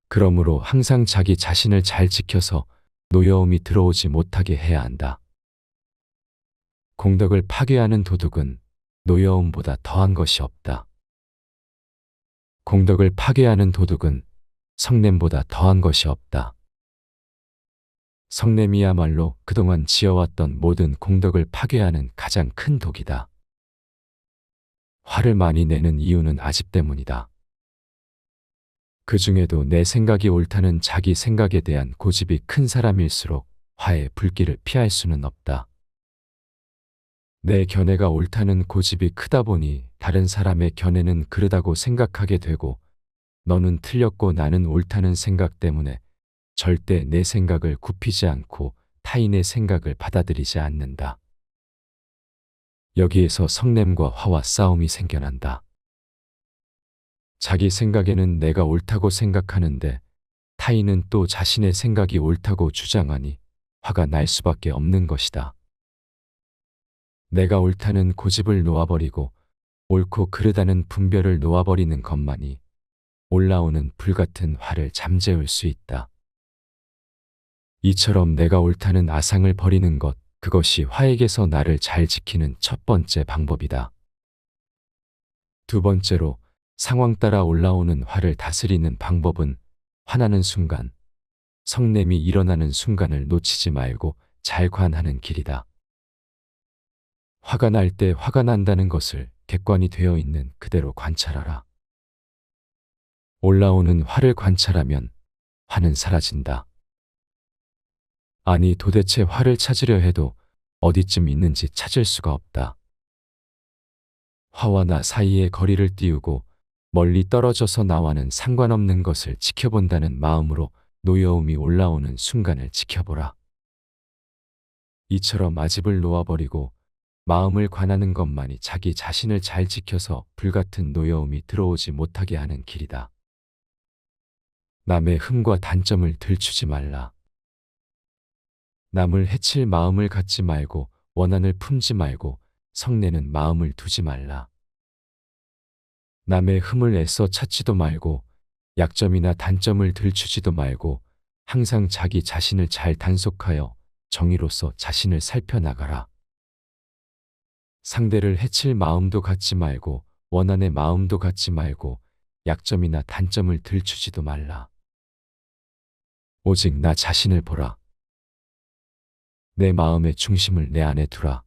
그러므로 항상 자기 자신을 잘 지켜서 노여움이 들어오지 못하게 해야 한다. 공덕을 파괴하는 도둑은 노여움보다 더한 것이 없다. 공덕을 파괴하는 도둑은 성냄보다 더한 것이 없다. 성냄이야말로 그동안 지어왔던 모든 공덕을 파괴하는 가장 큰 독이다. 화를 많이 내는 이유는 아집 때문이다. 그 중에도 내 생각이 옳다는 자기 생각에 대한 고집이 큰 사람일수록 화의 불길을 피할 수는 없다. 내 견해가 옳다는 고집이 크다 보니 다른 사람의 견해는 그르다고 생각하게 되고, 너는 틀렸고 나는 옳다는 생각 때문에 절대 내 생각을 굽히지 않고 타인의 생각을 받아들이지 않는다. 여기에서 성냄과 화와 싸움이 생겨난다. 자기 생각에는 내가 옳다고 생각하는데 타인은 또 자신의 생각이 옳다고 주장하니 화가 날 수밖에 없는 것이다. 내가 옳다는 고집을 놓아버리고 옳고 그르다는 분별을 놓아버리는 것만이 올라오는 불같은 화를 잠재울 수 있다. 이처럼 내가 옳다는 아상을 버리는 것, 그것이 화에게서 나를 잘 지키는 첫 번째 방법이다. 두 번째로 상황 따라 올라오는 화를 다스리는 방법은 화나는 순간, 성냄이 일어나는 순간을 놓치지 말고 잘 관하는 길이다. 화가 날 때 화가 난다는 것을 객관이 되어 있는 그대로 관찰하라. 올라오는 화를 관찰하면 화는 사라진다. 아니, 도대체 화를 찾으려 해도 어디쯤 있는지 찾을 수가 없다. 화와 나 사이의 거리를 띄우고 멀리 떨어져서 나와는 상관없는 것을 지켜본다는 마음으로 노여움이 올라오는 순간을 지켜보라. 이처럼 아집을 놓아버리고 마음을 관하는 것만이 자기 자신을 잘 지켜서 불같은 노여움이 들어오지 못하게 하는 길이다. 남의 흠과 단점을 들추지 말라. 남을 해칠 마음을 갖지 말고 원한을 품지 말고 성내는 마음을 두지 말라. 남의 흠을 애써 찾지도 말고 약점이나 단점을 들추지도 말고 항상 자기 자신을 잘 단속하여 정의로서 자신을 살펴나가라. 상대를 해칠 마음도 갖지 말고 원한의 마음도 갖지 말고 약점이나 단점을 들추지도 말라. 오직 나 자신을 보라. 내 마음의 중심을 내 안에 두라.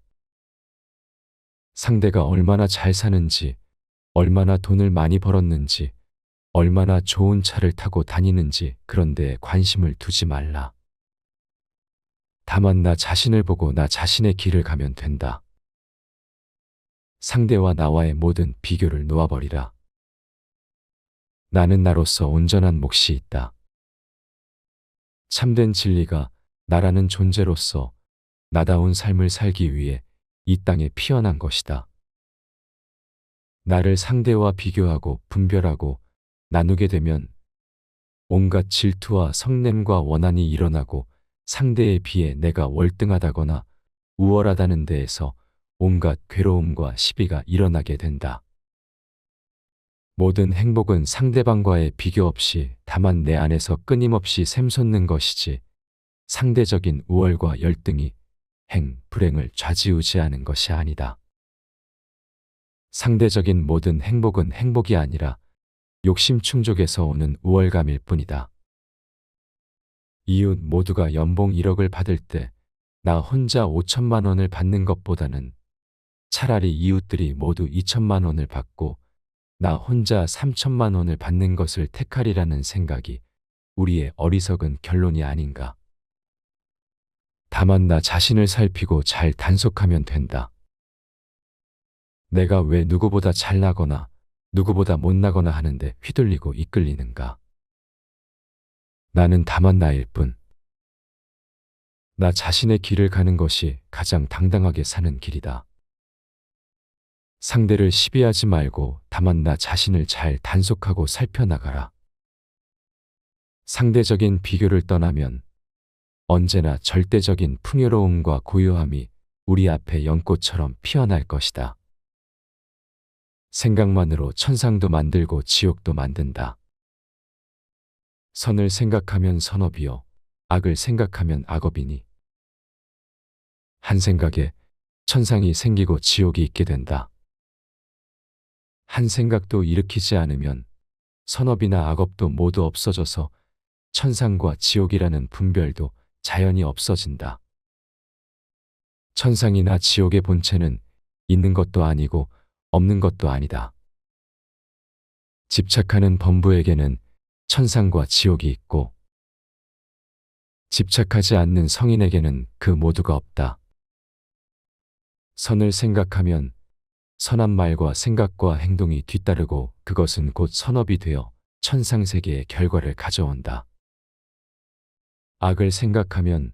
상대가 얼마나 잘 사는지, 얼마나 돈을 많이 벌었는지, 얼마나 좋은 차를 타고 다니는지 그런 데에 관심을 두지 말라. 다만 나 자신을 보고 나 자신의 길을 가면 된다. 상대와 나와의 모든 비교를 놓아버리라. 나는 나로서 온전한 몫이 있다. 참된 진리가 나라는 존재로서 나다운 삶을 살기 위해 이 땅에 피어난 것이다. 나를 상대와 비교하고 분별하고 나누게 되면 온갖 질투와 성냄과 원한이 일어나고 상대에 비해 내가 월등하다거나 우월하다는 데에서 온갖 괴로움과 시비가 일어나게 된다. 모든 행복은 상대방과의 비교 없이 다만 내 안에서 끊임없이 샘솟는 것이지 상대적인 우월과 열등이 불행을 좌지우지하는 것이 아니다. 상대적인 모든 행복은 행복이 아니라 욕심 충족에서 오는 우월감일 뿐이다. 이웃 모두가 연봉 1억을 받을 때 나 혼자 5천만 원을 받는 것보다는 차라리 이웃들이 모두 2천만 원을 받고 나 혼자 3천만 원을 받는 것을 택하리라는 생각이 우리의 어리석은 결론이 아닌가. 다만 나 자신을 살피고 잘 단속하면 된다. 내가 왜 누구보다 잘나거나 누구보다 못나거나 하는데 휘둘리고 이끌리는가. 나는 다만 나일 뿐. 나 자신의 길을 가는 것이 가장 당당하게 사는 길이다. 상대를 시비하지 말고 다만 나 자신을 잘 단속하고 살펴나가라. 상대적인 비교를 떠나면 언제나 절대적인 풍요로움과 고요함이 우리 앞에 연꽃처럼 피어날 것이다. 생각만으로 천상도 만들고 지옥도 만든다. 선을 생각하면 선업이요, 악을 생각하면 악업이니. 한 생각에 천상이 생기고 지옥이 있게 된다. 한 생각도 일으키지 않으면 선업이나 악업도 모두 없어져서 천상과 지옥이라는 분별도 자연히 없어진다. 천상이나 지옥의 본체는 있는 것도 아니고 없는 것도 아니다. 집착하는 범부에게는 천상과 지옥이 있고, 집착하지 않는 성인에게는 그 모두가 없다. 선을 생각하면 선한 말과 생각과 행동이 뒤따르고 그것은 곧 선업이 되어 천상세계의 결과를 가져온다. 악을 생각하면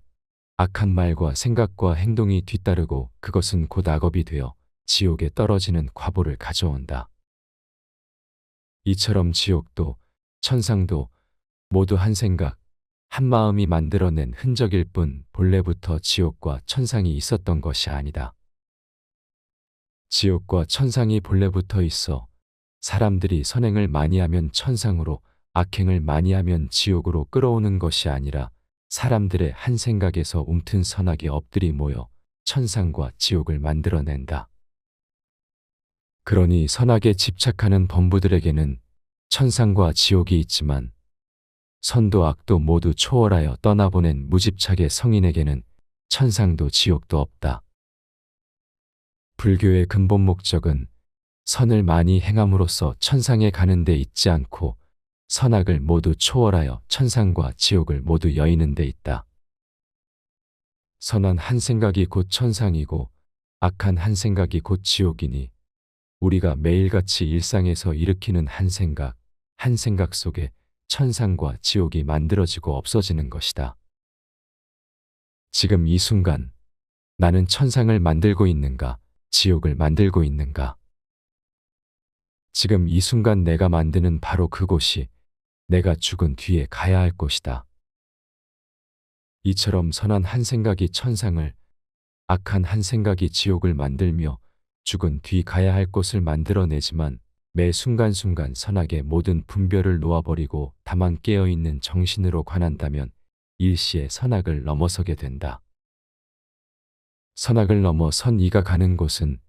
악한 말과 생각과 행동이 뒤따르고 그것은 곧 악업이 되어 지옥에 떨어지는 과보를 가져온다. 이처럼 지옥도 천상도 모두 한 생각, 한 마음이 만들어낸 흔적일 뿐 본래부터 지옥과 천상이 있었던 것이 아니다. 지옥과 천상이 본래부터 있어 사람들이 선행을 많이 하면 천상으로, 악행을 많이 하면 지옥으로 끌어오는 것이 아니라 사람들의 한 생각에서 움튼 선악의 업들이 모여 천상과 지옥을 만들어낸다. 그러니 선악에 집착하는 범부들에게는 천상과 지옥이 있지만 선도 악도 모두 초월하여 떠나보낸 무집착의 성인에게는 천상도 지옥도 없다. 불교의 근본 목적은 선을 많이 행함으로써 천상에 가는 데 있지 않고 선악을 모두 초월하여 천상과 지옥을 모두 여의는 데 있다. 선한 한 생각이 곧 천상이고 악한 한 생각이 곧 지옥이니 우리가 매일같이 일상에서 일으키는 한 생각 속에 천상과 지옥이 만들어지고 없어지는 것이다. 지금 이 순간 나는 천상을 만들고 있는가, 지옥을 만들고 있는가? 지금 이 순간 내가 만드는 바로 그곳이 내가 죽은 뒤에 가야 할 곳이다. 이처럼 선한 한 생각이 천상을, 악한 한 생각이 지옥을 만들며 죽은 뒤 가야 할 곳을 만들어내지만 매 순간순간 선악의 모든 분별을 놓아버리고 다만 깨어있는 정신으로 관한다면 일시에 선악을 넘어서게 된다. 선악을 넘어 선이가 가는 곳은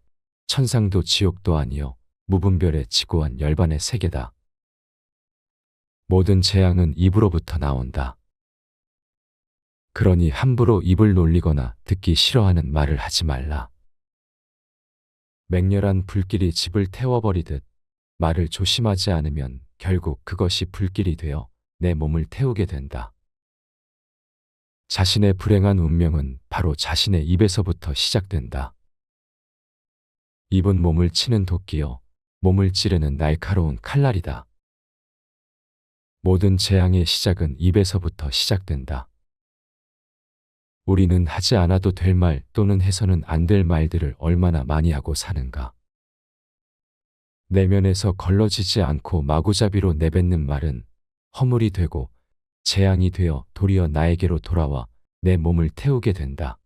천상도 지옥도 아니요 무분별의 지고한 열반의 세계다. 모든 재앙은 입으로부터 나온다. 그러니 함부로 입을 놀리거나 듣기 싫어하는 말을 하지 말라. 맹렬한 불길이 집을 태워버리듯 말을 조심하지 않으면 결국 그것이 불길이 되어 내 몸을 태우게 된다. 자신의 불행한 운명은 바로 자신의 입에서부터 시작된다. 입은 몸을 치는 도끼요, 몸을 찌르는 날카로운 칼날이다. 모든 재앙의 시작은 입에서부터 시작된다. 우리는 하지 않아도 될 말 또는 해서는 안 될 말들을 얼마나 많이 하고 사는가. 내면에서 걸러지지 않고 마구잡이로 내뱉는 말은 허물이 되고 재앙이 되어 도리어 나에게로 돌아와 내 몸을 태우게 된다.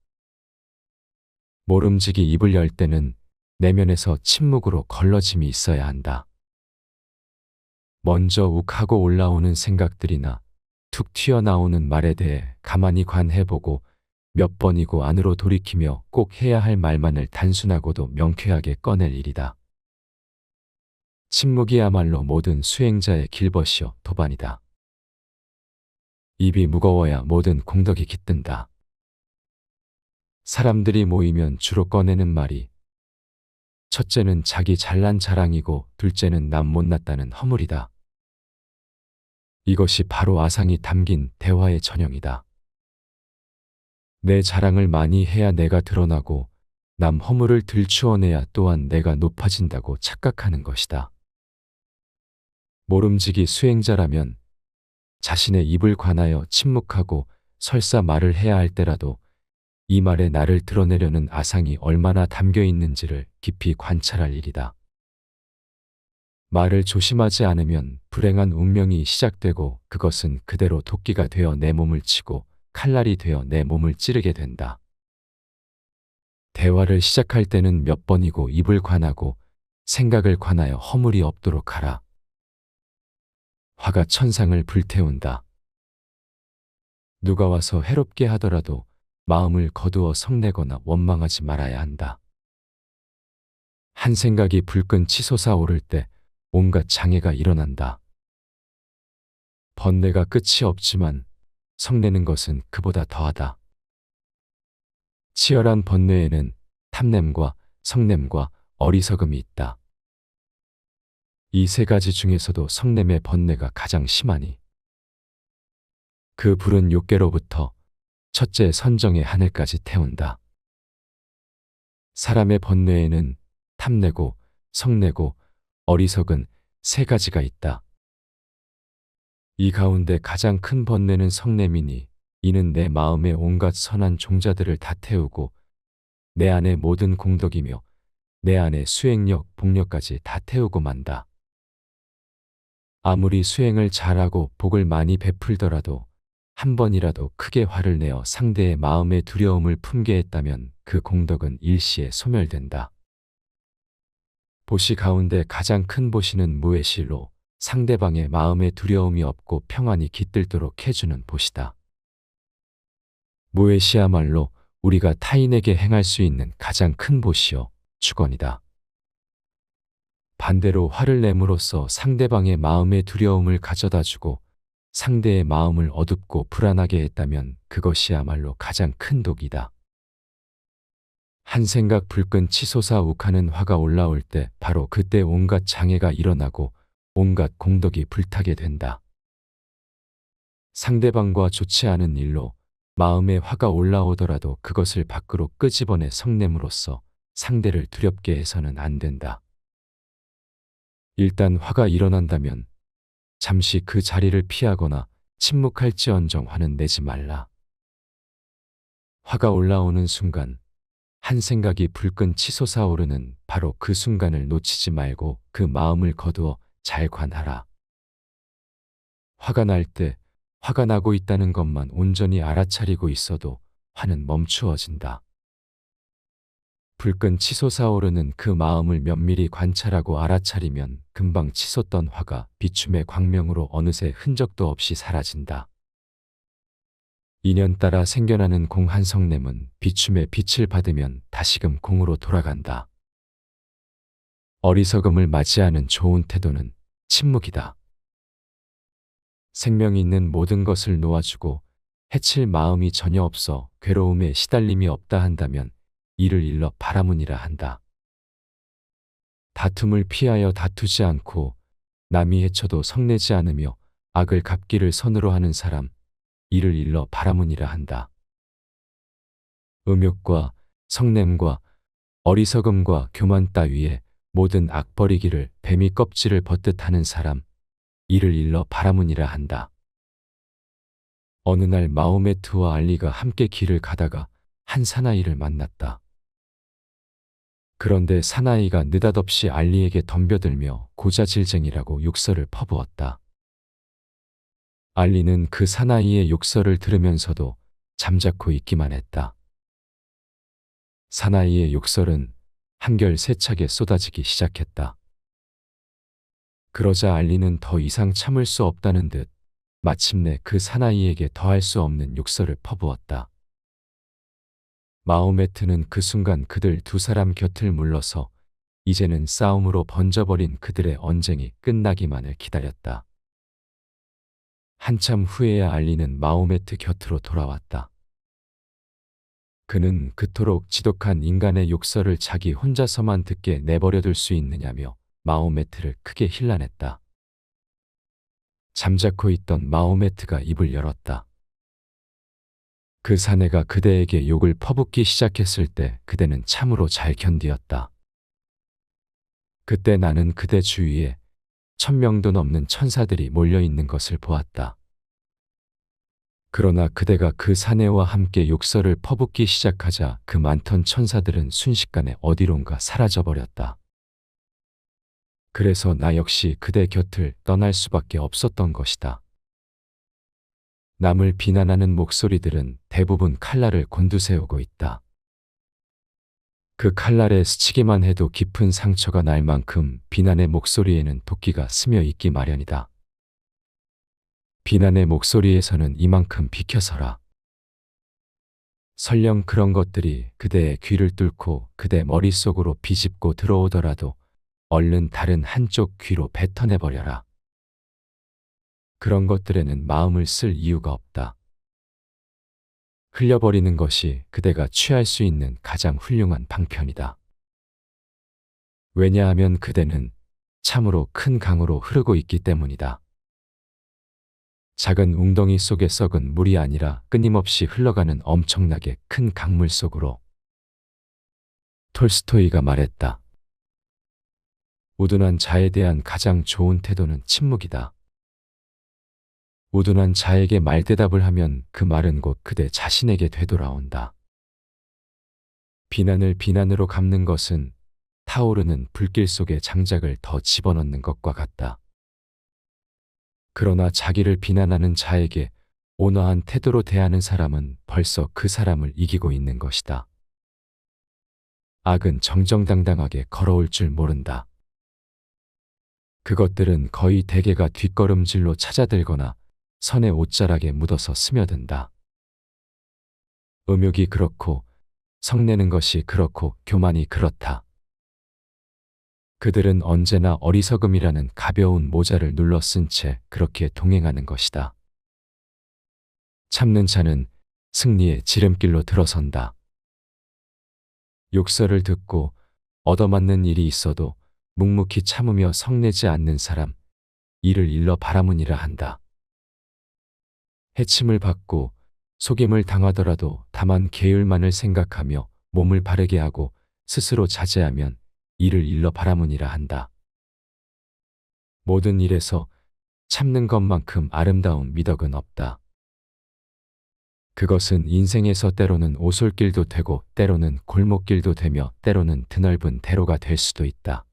모름지기 입을 열 때는 내면에서 침묵으로 걸러짐이 있어야 한다. 먼저 욱하고 올라오는 생각들이나 툭 튀어나오는 말에 대해 가만히 관해보고 몇 번이고 안으로 돌이키며 꼭 해야 할 말만을 단순하고도 명쾌하게 꺼낼 일이다. 침묵이야말로 모든 수행자의 길벗이요 도반이다. 입이 무거워야 모든 공덕이 깃든다. 사람들이 모이면 주로 꺼내는 말이 첫째는 자기 잘난 자랑이고 둘째는 남 못났다는 허물이다. 이것이 바로 아상이 담긴 대화의 전형이다. 내 자랑을 많이 해야 내가 드러나고 남 허물을 들추어내야 또한 내가 높아진다고 착각하는 것이다. 모름지기 수행자라면 자신의 입을 관하여 침묵하고 설사 말을 해야 할 때라도 이 말에 나를 드러내려는 아상이 얼마나 담겨 있는지를 깊이 관찰할 일이다. 말을 조심하지 않으면 불행한 운명이 시작되고 그것은 그대로 도끼가 되어 내 몸을 치고 칼날이 되어 내 몸을 찌르게 된다. 대화를 시작할 때는 몇 번이고 입을 관하고 생각을 관하여 허물이 없도록 하라. 화가 천상을 불태운다. 누가 와서 해롭게 하더라도 마음을 거두어 성내거나 원망하지 말아야 한다. 한 생각이 불끈 치솟아 오를 때 온갖 장애가 일어난다. 번뇌가 끝이 없지만 성내는 것은 그보다 더하다. 치열한 번뇌에는 탐냄과 성냄과 어리석음이 있다. 이 세 가지 중에서도 성냄의 번뇌가 가장 심하니 그 불은 욕계로부터 첫째 선정의 하늘까지 태운다. 사람의 번뇌에는 탐내고 성내고 어리석은 세 가지가 있다. 이 가운데 가장 큰 번뇌는 성냄이니 이는 내 마음의 온갖 선한 종자들을 다 태우고 내 안의 모든 공덕이며 내 안의 수행력, 복력까지 다 태우고 만다. 아무리 수행을 잘하고 복을 많이 베풀더라도 한 번이라도 크게 화를 내어 상대의 마음의 두려움을 품게 했다면 그 공덕은 일시에 소멸된다. 보시 가운데 가장 큰 보시는 무외실로 상대방의 마음에 두려움이 없고 평안이 깃들도록 해주는 보시다. 무외시야말로 우리가 타인에게 행할 수 있는 가장 큰 보시요 축원이다. 반대로 화를 내므로써 상대방의 마음의 두려움을 가져다주고 상대의 마음을 어둡고 불안하게 했다면 그것이야말로 가장 큰 독이다. 한 생각 불끈 치솟아 욱하는 화가 올라올 때 바로 그때 온갖 장애가 일어나고 온갖 공덕이 불타게 된다. 상대방과 좋지 않은 일로 마음에 화가 올라오더라도 그것을 밖으로 끄집어내 성냄으로써 상대를 두렵게 해서는 안 된다. 일단 화가 일어난다면 잠시 그 자리를 피하거나 침묵할지언정 화는 내지 말라. 화가 올라오는 순간 한 생각이 불끈 치솟아 오르는 바로 그 순간을 놓치지 말고 그 마음을 거두어 잘 관하라. 화가 날 때 화가 나고 있다는 것만 온전히 알아차리고 있어도 화는 멈추어진다. 불끈 치솟아 오르는 그 마음을 면밀히 관찰하고 알아차리면 금방 치솟던 화가 비춤의 광명으로 어느새 흔적도 없이 사라진다. 인연 따라 생겨나는 공 한 성냄은 비춤의 빛을 받으면 다시금 공으로 돌아간다. 어리석음을 맞이하는 좋은 태도는 침묵이다. 생명이 있는 모든 것을 놓아주고 해칠 마음이 전혀 없어 괴로움에 시달림이 없다 한다면 이를 일러 바라문이라 한다. 다툼을 피하여 다투지 않고 남이 해쳐도 성내지 않으며 악을 갚기를 선으로 하는 사람, 이를 일러 바라문이라 한다. 음욕과 성냄과 어리석음과 교만 따위에 모든 악 버리기를 뱀이 껍질을 벗듯 하는 사람, 이를 일러 바라문이라 한다. 어느 날 마호메트와 알리가 함께 길을 가다가 한 사나이를 만났다. 그런데 사나이가 느닷없이 알리에게 덤벼들며 고자질쟁이라고 욕설을 퍼부었다. 알리는 그 사나이의 욕설을 들으면서도 잠자코 있기만 했다. 사나이의 욕설은 한결 세차게 쏟아지기 시작했다. 그러자 알리는 더 이상 참을 수 없다는 듯 마침내 그 사나이에게 더할 수 없는 욕설을 퍼부었다. 마호메트는 그 순간 그들 두 사람 곁을 물러서 이제는 싸움으로 번져버린 그들의 언쟁이 끝나기만을 기다렸다. 한참 후에야 알리는 마호메트 곁으로 돌아왔다. 그는 그토록 지독한 인간의 욕설을 자기 혼자서만 듣게 내버려둘 수 있느냐며 마호메트를 크게 힐난했다. 잠자코 있던 마호메트가 입을 열었다. 그 사내가 그대에게 욕을 퍼붓기 시작했을 때 그대는 참으로 잘 견디었다. 그때 나는 그대 주위에 1000명도 넘는 천사들이 몰려있는 것을 보았다. 그러나 그대가 그 사내와 함께 욕설을 퍼붓기 시작하자 그 많던 천사들은 순식간에 어디론가 사라져버렸다. 그래서 나 역시 그대 곁을 떠날 수밖에 없었던 것이다. 남을 비난하는 목소리들은 대부분 칼날을 곤두세우고 있다. 그 칼날에 스치기만 해도 깊은 상처가 날 만큼 비난의 목소리에는 도끼가 스며 있기 마련이다. 비난의 목소리에서는 이만큼 비켜서라. 설령 그런 것들이 그대의 귀를 뚫고 그대 머릿속으로 비집고 들어오더라도 얼른 다른 한쪽 귀로 뱉어내버려라. 그런 것들에는 마음을 쓸 이유가 없다. 흘려버리는 것이 그대가 취할 수 있는 가장 훌륭한 방편이다. 왜냐하면 그대는 참으로 큰 강으로 흐르고 있기 때문이다. 작은 웅덩이 속에 썩은 물이 아니라 끊임없이 흘러가는 엄청나게 큰 강물 속으로. 톨스토이가 말했다. 우둔한 자에 대한 가장 좋은 태도는 침묵이다. 우둔한 자에게 말대답을 하면 그 말은 곧 그대 자신에게 되돌아온다. 비난을 비난으로 갚는 것은 타오르는 불길 속에 장작을 더 집어넣는 것과 같다. 그러나 자기를 비난하는 자에게 온화한 태도로 대하는 사람은 벌써 그 사람을 이기고 있는 것이다. 악은 정정당당하게 걸어올 줄 모른다. 그것들은 거의 대개가 뒷걸음질로 찾아들거나 선의 옷자락에 묻어서 스며든다. 음욕이 그렇고 성내는 것이 그렇고 교만이 그렇다. 그들은 언제나 어리석음이라는 가벼운 모자를 눌러 쓴 채 그렇게 동행하는 것이다. 참는 자는 승리의 지름길로 들어선다. 욕설을 듣고 얻어맞는 일이 있어도 묵묵히 참으며 성내지 않는 사람, 이를 일러 바라문이라 한다. 해침을 받고 속임을 당하더라도 다만 계율만을 생각하며 몸을 바르게 하고 스스로 자제하면 이를 일러 바라문이라 한다. 모든 일에서 참는 것만큼 아름다운 미덕은 없다. 그것은 인생에서 때로는 오솔길도 되고 때로는 골목길도 되며 때로는 드넓은 대로가 될 수도 있다.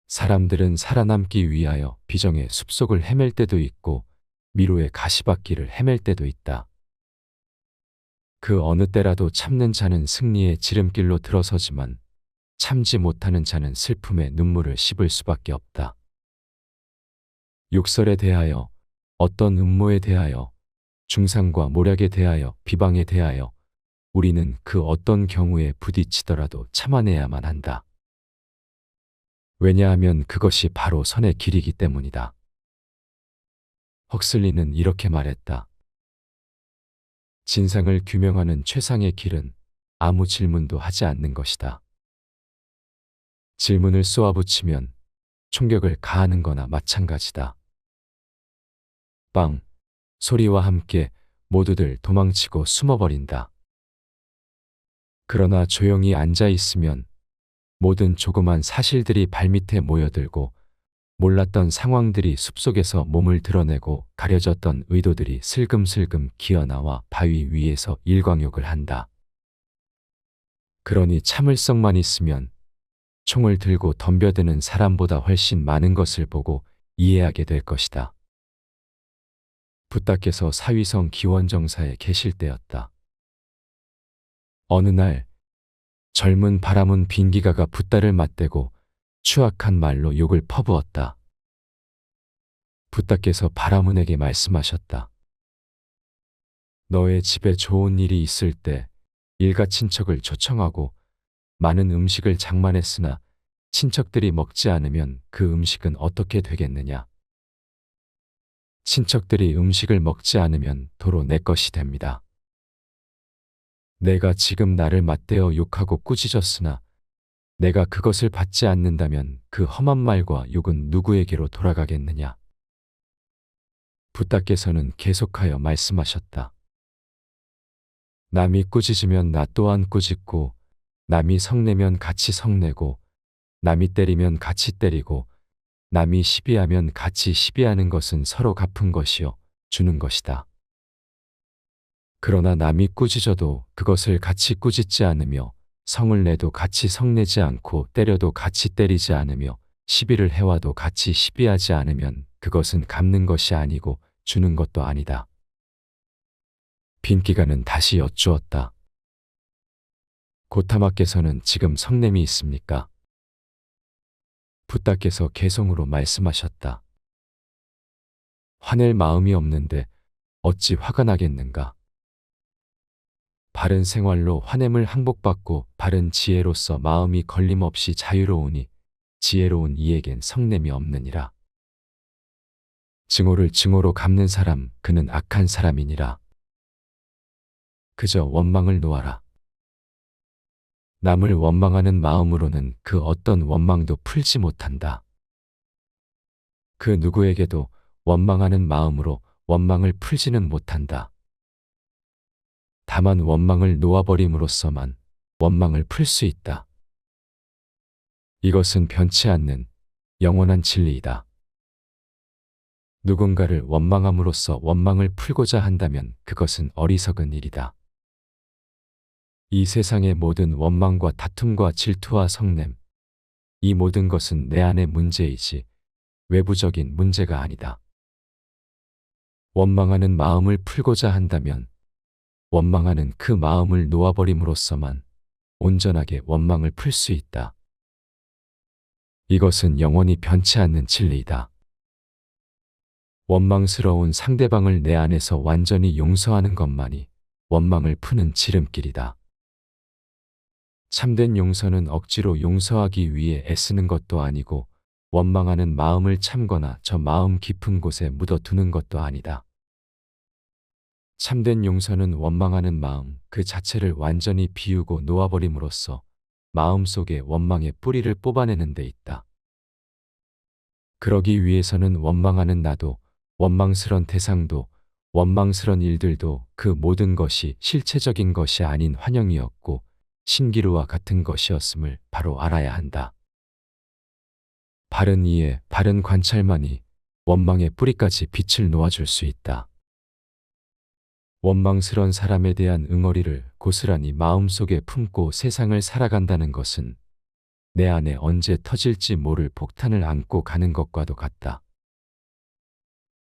사람들은 살아남기 위하여 비정의 숲속을 헤맬 때도 있고 미로의 가시밭길을 헤맬 때도 있다. 그 어느 때라도 참는 자는 승리의 지름길로 들어서지만 참지 못하는 자는 슬픔의 눈물을 씹을 수밖에 없다. 욕설에 대하여, 어떤 음모에 대하여, 중상과 모략에 대하여, 비방에 대하여 우리는 그 어떤 경우에 부딪히더라도 참아내야만 한다. 왜냐하면 그것이 바로 선의 길이기 때문이다. 헉슬리는 이렇게 말했다. 진상을 규명하는 최상의 길은 아무 질문도 하지 않는 것이다. 질문을 쏘아붙이면 총격을 가하는 거나 마찬가지다. 빵! 소리와 함께 모두들 도망치고 숨어버린다. 그러나 조용히 앉아 있으면 모든 조그만 사실들이 발밑에 모여들고 몰랐던 상황들이 숲속에서 몸을 드러내고 가려졌던 의도들이 슬금슬금 기어나와 바위 위에서 일광욕을 한다. 그러니 참을성만 있으면 총을 들고 덤벼드는 사람보다 훨씬 많은 것을 보고 이해하게 될 것이다. 붓다께서 사위성 기원정사에 계실 때였다. 어느 날 젊은 바람은 빈기가가 붓다를 맞대고 추악한 말로 욕을 퍼부었다. 붓다께서 바라문에게 말씀하셨다. 너의 집에 좋은 일이 있을 때 일가 친척을 초청하고 많은 음식을 장만했으나 친척들이 먹지 않으면 그 음식은 어떻게 되겠느냐. 친척들이 음식을 먹지 않으면 도로 내 것이 됩니다. 내가 지금 나를 맞대어 욕하고 꾸짖었으나 내가 그것을 받지 않는다면 그 험한 말과 욕은 누구에게로 돌아가겠느냐. 붓다께서는 계속하여 말씀하셨다. 남이 꾸짖으면 나 또한 꾸짖고 남이 성내면 같이 성내고 남이 때리면 같이 때리고 남이 시비하면 같이 시비하는 것은 서로 갚은 것이요 주는 것이다. 그러나 남이 꾸짖어도 그것을 같이 꾸짖지 않으며 성을 내도 같이 성내지 않고 때려도 같이 때리지 않으며 시비를 해와도 같이 시비하지 않으면 그것은 갚는 것이 아니고 주는 것도 아니다. 빈기가는 다시 여쭈었다. 고타마께서는 지금 성냄이 있습니까? 붓다께서 개성으로 말씀하셨다. 화낼 마음이 없는데 어찌 화가 나겠는가? 바른 생활로 화냄을 항복받고 바른 지혜로서 마음이 걸림없이 자유로우니 지혜로운 이에겐 성냄이 없느니라. 증오를 증오로 갚는 사람 그는 악한 사람이니라. 그저 원망을 놓아라. 남을 원망하는 마음으로는 그 어떤 원망도 풀지 못한다. 그 누구에게도 원망하는 마음으로 원망을 풀지는 못한다. 다만 원망을 놓아버림으로써만 원망을 풀 수 있다. 이것은 변치 않는 영원한 진리이다. 누군가를 원망함으로써 원망을 풀고자 한다면 그것은 어리석은 일이다. 이 세상의 모든 원망과 다툼과 질투와 성냄, 이 모든 것은 내 안의 문제이지 외부적인 문제가 아니다. 원망하는 마음을 풀고자 한다면 원망하는 그 마음을 놓아버림으로써만 온전하게 원망을 풀 수 있다. 이것은 영원히 변치 않는 진리이다. 원망스러운 상대방을 내 안에서 완전히 용서하는 것만이 원망을 푸는 지름길이다. 참된 용서는 억지로 용서하기 위해 애쓰는 것도 아니고 원망하는 마음을 참거나 저 마음 깊은 곳에 묻어두는 것도 아니다. 참된 용서는 원망하는 마음 그 자체를 완전히 비우고 놓아버림으로써 마음속의 원망의 뿌리를 뽑아내는 데 있다. 그러기 위해서는 원망하는 나도 원망스런 대상도 원망스런 일들도 그 모든 것이 실체적인 것이 아닌 환영이었고 신기루와 같은 것이었음을 바로 알아야 한다. 바른 이해, 바른 관찰만이 원망의 뿌리까지 빛을 놓아줄 수 있다. 원망스런 사람에 대한 응어리를 고스란히 마음속에 품고 세상을 살아간다는 것은 내 안에 언제 터질지 모를 폭탄을 안고 가는 것과도 같다.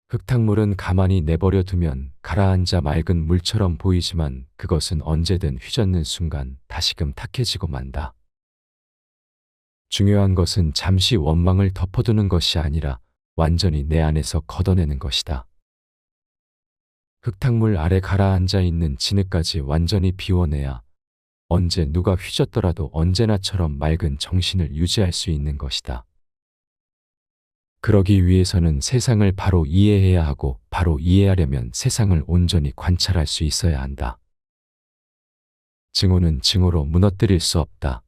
흙탕물은 가만히 내버려 두면 가라앉아 맑은 물처럼 보이지만 그것은 언제든 휘젓는 순간 다시금 탁해지고 만다. 중요한 것은 잠시 원망을 덮어두는 것이 아니라 완전히 내 안에서 걷어내는 것이다. 흙탕물 아래 가라앉아 있는 진흙까지 완전히 비워내야 언제 누가 휘젓더라도 언제나처럼 맑은 정신을 유지할 수 있는 것이다. 그러기 위해서는 세상을 바로 이해해야 하고 바로 이해하려면 세상을 온전히 관찰할 수 있어야 한다. 증오는 증오로 무너뜨릴 수 없다.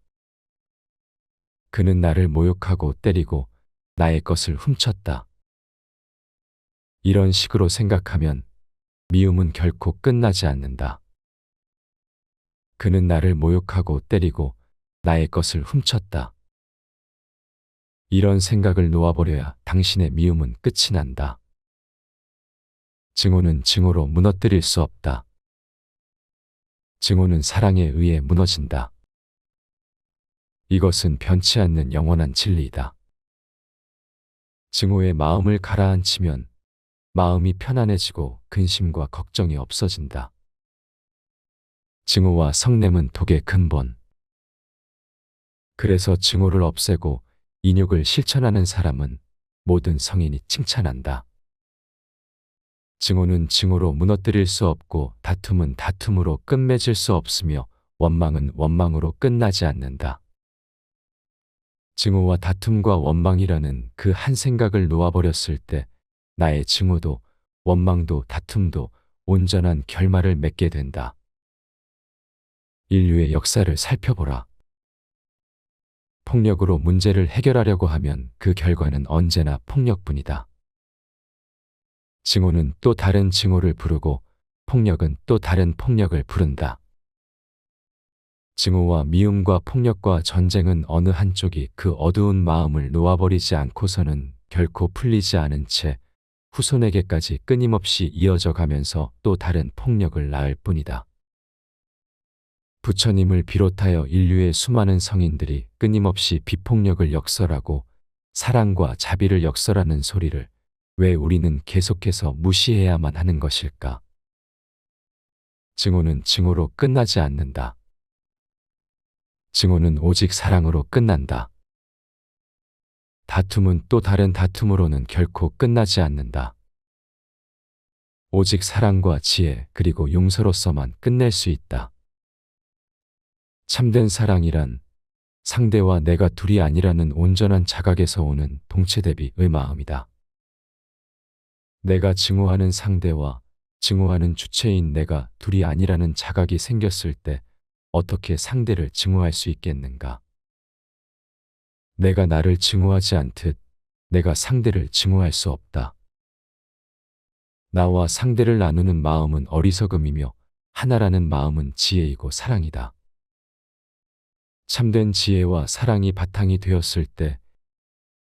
그는 나를 모욕하고 때리고 나의 것을 훔쳤다. 이런 식으로 생각하면 미움은 결코 끝나지 않는다. 그는 나를 모욕하고 때리고 나의 것을 훔쳤다. 이런 생각을 놓아버려야 당신의 미움은 끝이 난다. 증오는 증오로 무너뜨릴 수 없다. 증오는 사랑에 의해 무너진다. 이것은 변치 않는 영원한 진리이다. 증오의 마음을 가라앉히면 마음이 편안해지고 근심과 걱정이 없어진다. 증오와 성냄은 독의 근본. 그래서 증오를 없애고 인욕을 실천하는 사람은 모든 성인이 칭찬한다. 증오는 증오로 무너뜨릴 수 없고 다툼은 다툼으로 끝맺을 수 없으며 원망은 원망으로 끝나지 않는다. 증오와 다툼과 원망이라는 그 한 생각을 놓아버렸을 때 나의 증오도 원망도 다툼도 온전한 결말을 맺게 된다. 인류의 역사를 살펴보라. 폭력으로 문제를 해결하려고 하면 그 결과는 언제나 폭력뿐이다. 증오는 또 다른 증오를 부르고 폭력은 또 다른 폭력을 부른다. 증오와 미움과 폭력과 전쟁은 어느 한쪽이 그 어두운 마음을 놓아버리지 않고서는 결코 풀리지 않은 채 후손에게까지 끊임없이 이어져 가면서 또 다른 폭력을 낳을 뿐이다. 부처님을 비롯하여 인류의 수많은 성인들이 끊임없이 비폭력을 역설하고 사랑과 자비를 역설하는 소리를 왜 우리는 계속해서 무시해야만 하는 것일까? 증오는 증오로 끝나지 않는다. 증오는 오직 사랑으로 끝난다. 다툼은 또 다른 다툼으로는 결코 끝나지 않는다. 오직 사랑과 지혜 그리고 용서로서만 끝낼 수 있다. 참된 사랑이란 상대와 내가 둘이 아니라는 온전한 자각에서 오는 동체대비의 마음이다. 내가 증오하는 상대와 증오하는 주체인 내가 둘이 아니라는 자각이 생겼을 때 어떻게 상대를 증오할 수 있겠는가? 내가 나를 증오하지 않듯 내가 상대를 증오할 수 없다. 나와 상대를 나누는 마음은 어리석음이며 하나라는 마음은 지혜이고 사랑이다. 참된 지혜와 사랑이 바탕이 되었을 때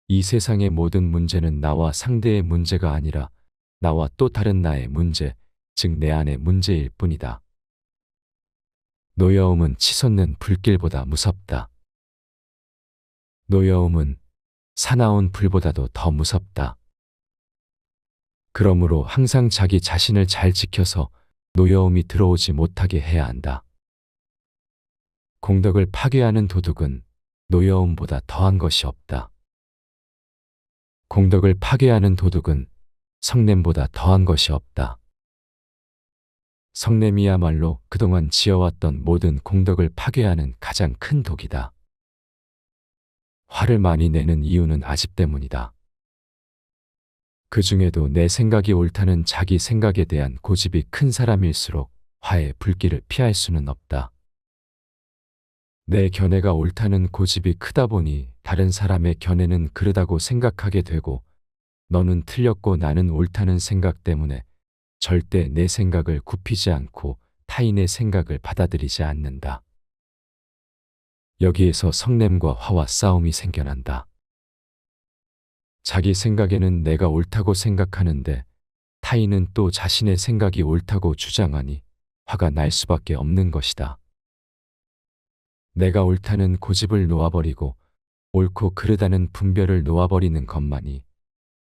이 세상의 모든 문제는 나와 상대의 문제가 아니라 나와 또 다른 나의 문제, 즉 내 안의 문제일 뿐이다. 노여움은 치솟는 불길보다 무섭다. 노여움은 사나운 불보다도 더 무섭다. 그러므로 항상 자기 자신을 잘 지켜서 노여움이 들어오지 못하게 해야 한다. 공덕을 파괴하는 도둑은 노여움보다 더한 것이 없다. 공덕을 파괴하는 도둑은 성냄보다 더한 것이 없다. 성냄이야말로 그동안 지어왔던 모든 공덕을 파괴하는 가장 큰 독이다. 화를 많이 내는 이유는 아집 때문이다. 그 중에도 내 생각이 옳다는 자기 생각에 대한 고집이 큰 사람일수록 화의 불길을 피할 수는 없다. 내 견해가 옳다는 고집이 크다 보니 다른 사람의 견해는 그르다고 생각하게 되고 너는 틀렸고 나는 옳다는 생각 때문에 절대 내 생각을 굽히지 않고 타인의 생각을 받아들이지 않는다. 여기에서 성냄과 화와 싸움이 생겨난다. 자기 생각에는 내가 옳다고 생각하는데 타인은 또 자신의 생각이 옳다고 주장하니 화가 날 수밖에 없는 것이다. 내가 옳다는 고집을 놓아버리고 옳고 그르다는 분별을 놓아버리는 것만이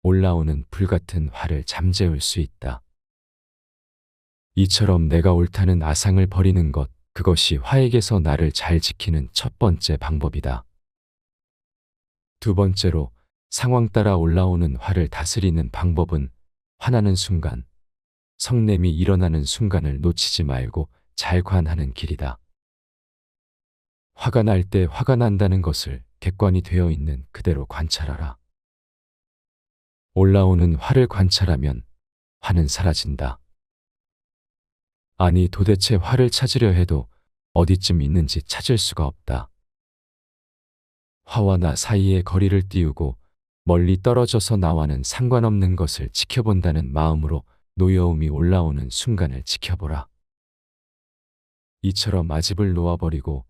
올라오는 불같은 화를 잠재울 수 있다. 이처럼 내가 옳다는 아상을 버리는 것, 그것이 화에게서 나를 잘 지키는 첫 번째 방법이다. 두 번째로 상황 따라 올라오는 화를 다스리는 방법은 화나는 순간, 성냄이 일어나는 순간을 놓치지 말고 잘 관하는 길이다. 화가 날 때 화가 난다는 것을 객관이 되어 있는 그대로 관찰하라. 올라오는 화를 관찰하면 화는 사라진다. 아니 도대체 화를 찾으려 해도 어디쯤 있는지 찾을 수가 없다. 화와 나 사이의 거리를 띄우고 멀리 떨어져서 나와는 상관없는 것을 지켜본다는 마음으로 노여움이 올라오는 순간을 지켜보라. 이처럼 아집을 놓아버리고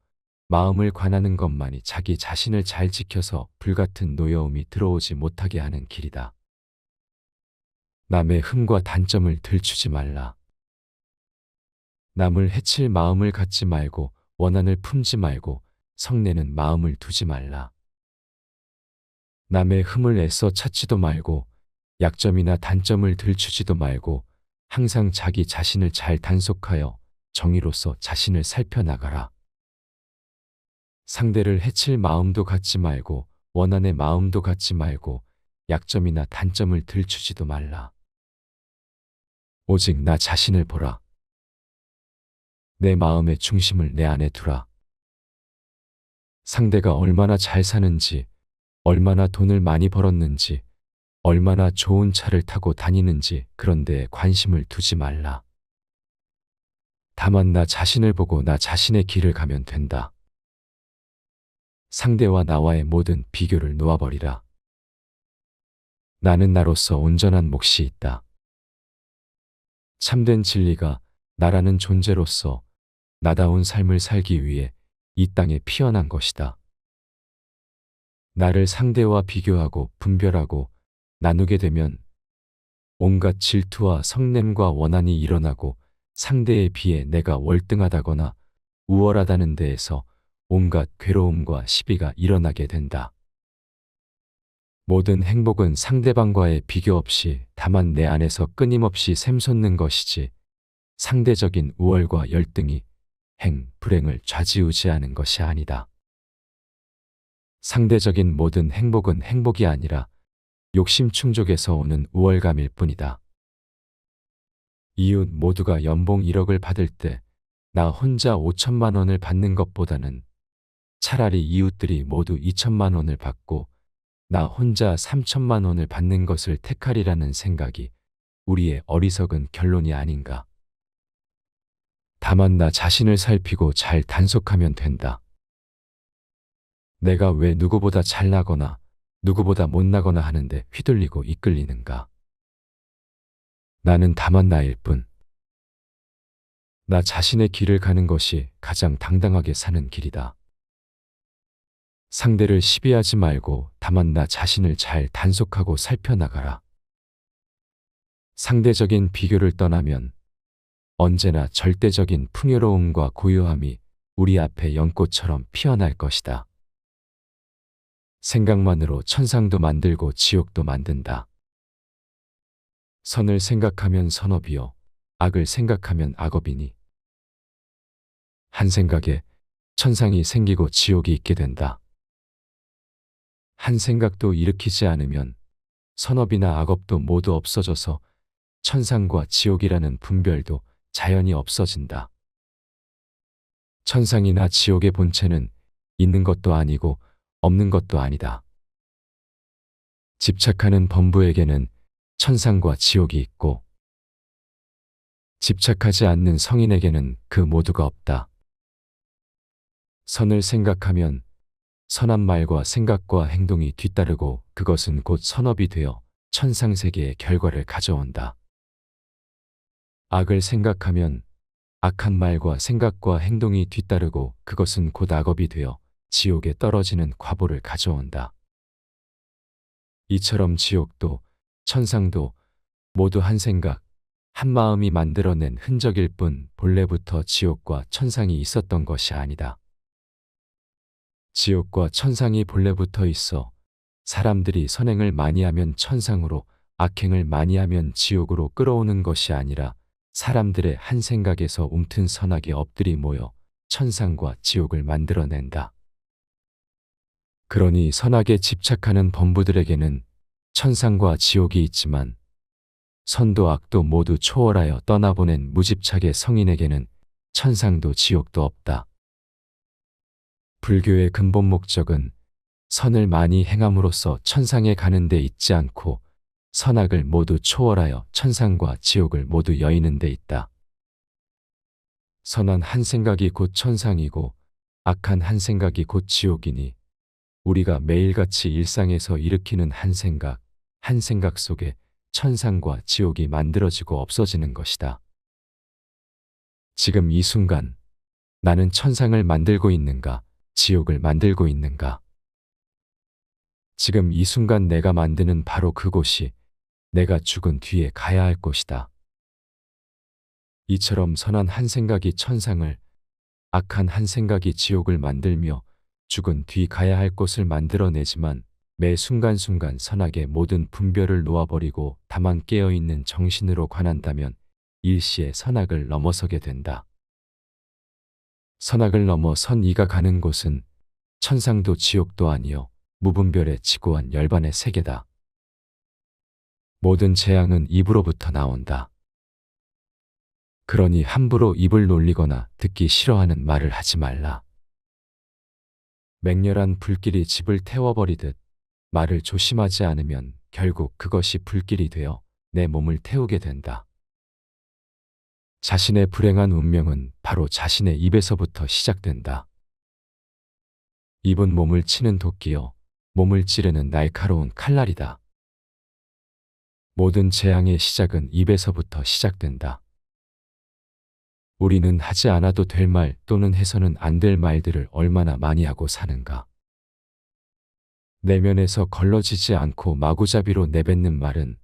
마음을 관하는 것만이 자기 자신을 잘 지켜서 불같은 노여움이 들어오지 못하게 하는 길이다. 남의 흠과 단점을 들추지 말라. 남을 해칠 마음을 갖지 말고 원한을 품지 말고 성내는 마음을 두지 말라. 남의 흠을 애써 찾지도 말고 약점이나 단점을 들추지도 말고 항상 자기 자신을 잘 단속하여 정의로서 자신을 살펴나가라. 상대를 해칠 마음도 갖지 말고 원한의 마음도 갖지 말고 약점이나 단점을 들추지도 말라. 오직 나 자신을 보라. 내 마음의 중심을 내 안에 두라. 상대가 얼마나 잘 사는지, 얼마나 돈을 많이 벌었는지, 얼마나 좋은 차를 타고 다니는지 그런 데에 관심을 두지 말라. 다만 나 자신을 보고 나 자신의 길을 가면 된다. 상대와 나와의 모든 비교를 놓아버리라. 나는 나로서 온전한 몫이 있다. 참된 진리가 나라는 존재로서 나다운 삶을 살기 위해 이 땅에 피어난 것이다. 나를 상대와 비교하고 분별하고 나누게 되면 온갖 질투와 성냄과 원한이 일어나고 상대에 비해 내가 월등하다거나 우월하다는 데에서 온갖 괴로움과 시비가 일어나게 된다. 모든 행복은 상대방과의 비교 없이 다만 내 안에서 끊임없이 샘솟는 것이지 상대적인 우월과 열등이 불행을 좌지우지하는 것이 아니다. 상대적인 모든 행복은 행복이 아니라 욕심 충족에서 오는 우월감일 뿐이다. 이웃 모두가 연봉 1억을 받을 때 나 혼자 5천만 원을 받는 것보다는 차라리 이웃들이 모두 2천만 원을 받고 나 혼자 3천만 원을 받는 것을 택하리라는 생각이 우리의 어리석은 결론이 아닌가. 다만 나 자신을 살피고 잘 단속하면 된다. 내가 왜 누구보다 잘나거나 누구보다 못나거나 하는데 휘둘리고 이끌리는가. 나는 다만 나일 뿐. 나 자신의 길을 가는 것이 가장 당당하게 사는 길이다. 상대를 시비하지 말고 다만 나 자신을 잘 단속하고 살펴나가라. 상대적인 비교를 떠나면 언제나 절대적인 풍요로움과 고요함이 우리 앞에 연꽃처럼 피어날 것이다. 생각만으로 천상도 만들고 지옥도 만든다. 선을 생각하면 선업이요, 악을 생각하면 악업이니. 한 생각에 천상이 생기고 지옥이 있게 된다. 한 생각도 일으키지 않으면 선업이나 악업도 모두 없어져서 천상과 지옥이라는 분별도 자연히 없어진다. 천상이나 지옥의 본체는 있는 것도 아니고 없는 것도 아니다. 집착하는 범부에게는 천상과 지옥이 있고 집착하지 않는 성인에게는 그 모두가 없다. 선을 생각하면 선한 말과 생각과 행동이 뒤따르고 그것은 곧 선업이 되어 천상세계의 결과를 가져온다. 악을 생각하면 악한 말과 생각과 행동이 뒤따르고 그것은 곧 악업이 되어 지옥에 떨어지는 과보를 가져온다. 이처럼 지옥도 천상도 모두 한 생각, 한 마음이 만들어낸 흔적일 뿐 본래부터 지옥과 천상이 있었던 것이 아니다. 지옥과 천상이 본래부터 있어 사람들이 선행을 많이 하면 천상으로 악행을 많이 하면 지옥으로 끌어오는 것이 아니라 사람들의 한 생각에서 움튼 선악의 업들이 모여 천상과 지옥을 만들어낸다. 그러니 선악에 집착하는 범부들에게는 천상과 지옥이 있지만 선도 악도 모두 초월하여 떠나보낸 무집착의 성인에게는 천상도 지옥도 없다. 불교의 근본 목적은 선을 많이 행함으로써 천상에 가는 데 있지 않고 선악을 모두 초월하여 천상과 지옥을 모두 여의는 데 있다. 선한 한 생각이 곧 천상이고 악한 한 생각이 곧 지옥이니 우리가 매일같이 일상에서 일으키는 한 생각 속에 천상과 지옥이 만들어지고 없어지는 것이다. 지금 이 순간 나는 천상을 만들고 있는가, 지옥을 만들고 있는가? 지금 이 순간 내가 만드는 바로 그곳이 내가 죽은 뒤에 가야 할 곳이다. 이처럼 선한 한 생각이 천상을, 악한 한 생각이 지옥을 만들며 죽은 뒤 가야 할 곳을 만들어내지만 매 순간순간 선악의 모든 분별을 놓아버리고 다만 깨어있는 정신으로 관한다면 일시에 선악을 넘어서게 된다. 선악을 넘어 선이가 가는 곳은 천상도 지옥도 아니요 무분별의 지고한 열반의 세계다. 모든 재앙은 입으로부터 나온다. 그러니 함부로 입을 놀리거나 듣기 싫어하는 말을 하지 말라. 맹렬한 불길이 집을 태워버리듯 말을 조심하지 않으면 결국 그것이 불길이 되어 내 몸을 태우게 된다. 자신의 불행한 운명은 바로 자신의 입에서부터 시작된다. 입은 몸을 치는 도끼요, 몸을 찌르는 날카로운 칼날이다. 모든 재앙의 시작은 입에서부터 시작된다. 우리는 하지 않아도 될 말 또는 해서는 안 될 말들을 얼마나 많이 하고 사는가. 내면에서 걸러지지 않고 마구잡이로 내뱉는 말은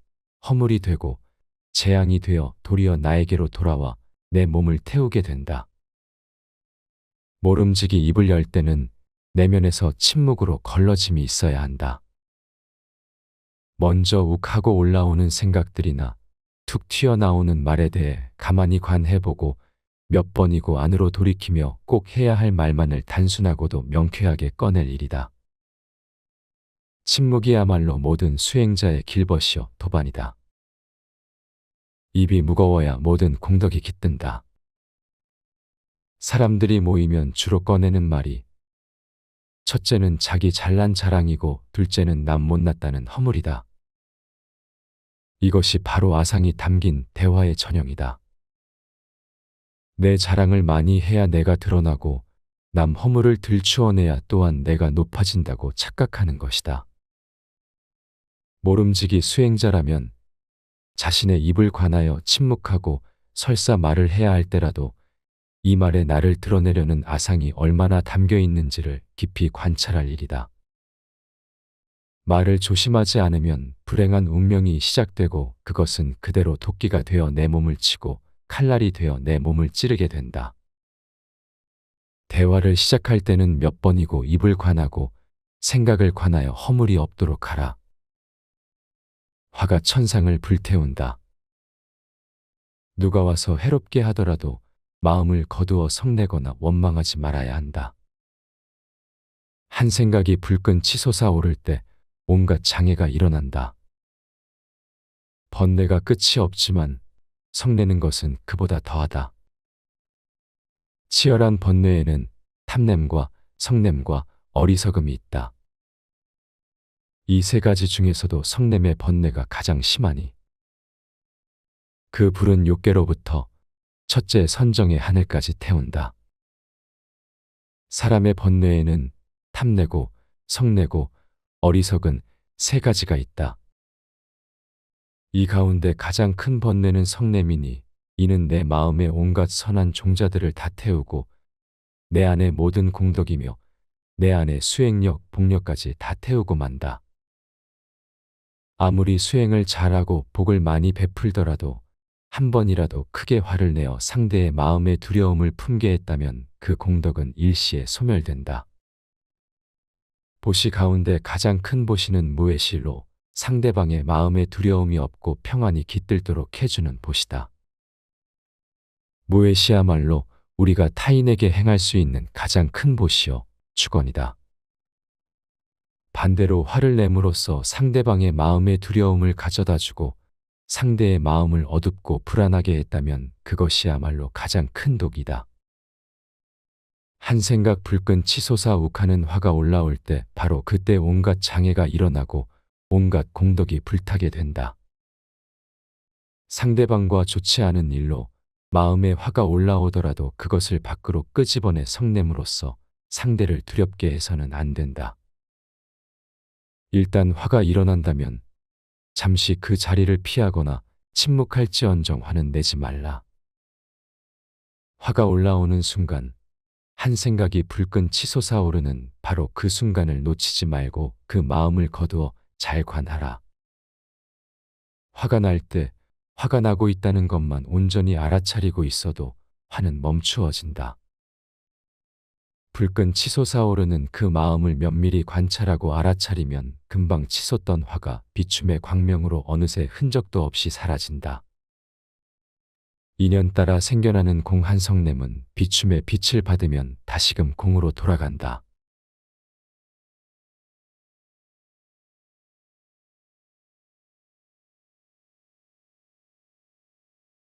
허물이 되고 재앙이 되어 도리어 나에게로 돌아와 내 몸을 태우게 된다. 모름지기 입을 열 때는 내면에서 침묵으로 걸러짐이 있어야 한다. 먼저 욱하고 올라오는 생각들이나 툭 튀어나오는 말에 대해 가만히 관해보고 몇 번이고 안으로 돌이키며 꼭 해야 할 말만을 단순하고도 명쾌하게 꺼낼 일이다. 침묵이야말로 모든 수행자의 길벗이요 도반이다. 입이 무거워야 모든 공덕이 깃든다. 사람들이 모이면 주로 꺼내는 말이 첫째는 자기 잘난 자랑이고 둘째는 남 못났다는 허물이다. 이것이 바로 아상이 담긴 대화의 전형이다. 내 자랑을 많이 해야 내가 드러나고 남 허물을 들추어내야 또한 내가 높아진다고 착각하는 것이다. 모름지기 수행자라면 자신의 입을 관하여 침묵하고 설사 말을 해야 할 때라도 이 말에 나를 드러내려는 아상이 얼마나 담겨 있는지를 깊이 관찰할 일이다. 말을 조심하지 않으면 불행한 운명이 시작되고 그것은 그대로 도끼가 되어 내 몸을 치고 칼날이 되어 내 몸을 찌르게 된다. 대화를 시작할 때는 몇 번이고 입을 관하고 생각을 관하여 허물이 없도록 하라. 화가 천상을 불태운다. 누가 와서 해롭게 하더라도 마음을 거두어 성내거나 원망하지 말아야 한다. 한 생각이 불끈 치솟아 오를 때 온갖 장애가 일어난다. 번뇌가 끝이 없지만 성내는 것은 그보다 더하다. 치열한 번뇌에는 탐냄과 성냄과 어리석음이 있다. 이 세 가지 중에서도 성냄의 번뇌가 가장 심하니 그 불은 욕계로부터 첫째 선정의 하늘까지 태운다. 사람의 번뇌에는 탐내고 성내고 어리석은 세 가지가 있다. 이 가운데 가장 큰 번뇌는 성냄이니 이는 내 마음의 온갖 선한 종자들을 다 태우고 내 안의 모든 공덕이며 내 안의 수행력, 복력까지 다 태우고 만다. 아무리 수행을 잘하고 복을 많이 베풀더라도 한 번이라도 크게 화를 내어 상대의 마음의 두려움을 품게 했다면 그 공덕은 일시에 소멸된다. 보시 가운데 가장 큰 보시는 무해실로 상대방의 마음에 두려움이 없고 평안이 깃들도록 해주는 보시다. 무해시야말로 우리가 타인에게 행할 수 있는 가장 큰 보시요 축원이다. 반대로 화를 내므로써 상대방의 마음의 두려움을 가져다주고 상대의 마음을 어둡고 불안하게 했다면 그것이야말로 가장 큰 독이다. 한 생각 불끈 치솟아 욱하는 화가 올라올 때 바로 그때 온갖 장애가 일어나고 온갖 공덕이 불타게 된다. 상대방과 좋지 않은 일로 마음에 화가 올라오더라도 그것을 밖으로 끄집어내 성냄으로써 상대를 두렵게 해서는 안 된다. 일단 화가 일어난다면 잠시 그 자리를 피하거나 침묵할지언정 화는 내지 말라. 화가 올라오는 순간 한 생각이 불끈 치솟아 오르는 바로 그 순간을 놓치지 말고 그 마음을 거두어 잘 관하라. 화가 날 때 화가 나고 있다는 것만 온전히 알아차리고 있어도 화는 멈추어진다. 불끈 치솟아 오르는 그 마음을 면밀히 관찰하고 알아차리면 금방 치솟던 화가 비춤의 광명으로 어느새 흔적도 없이 사라진다. 인연 따라 생겨나는 공 한 성냄은 비춤의 빛을 받으면 다시금 공으로 돌아간다.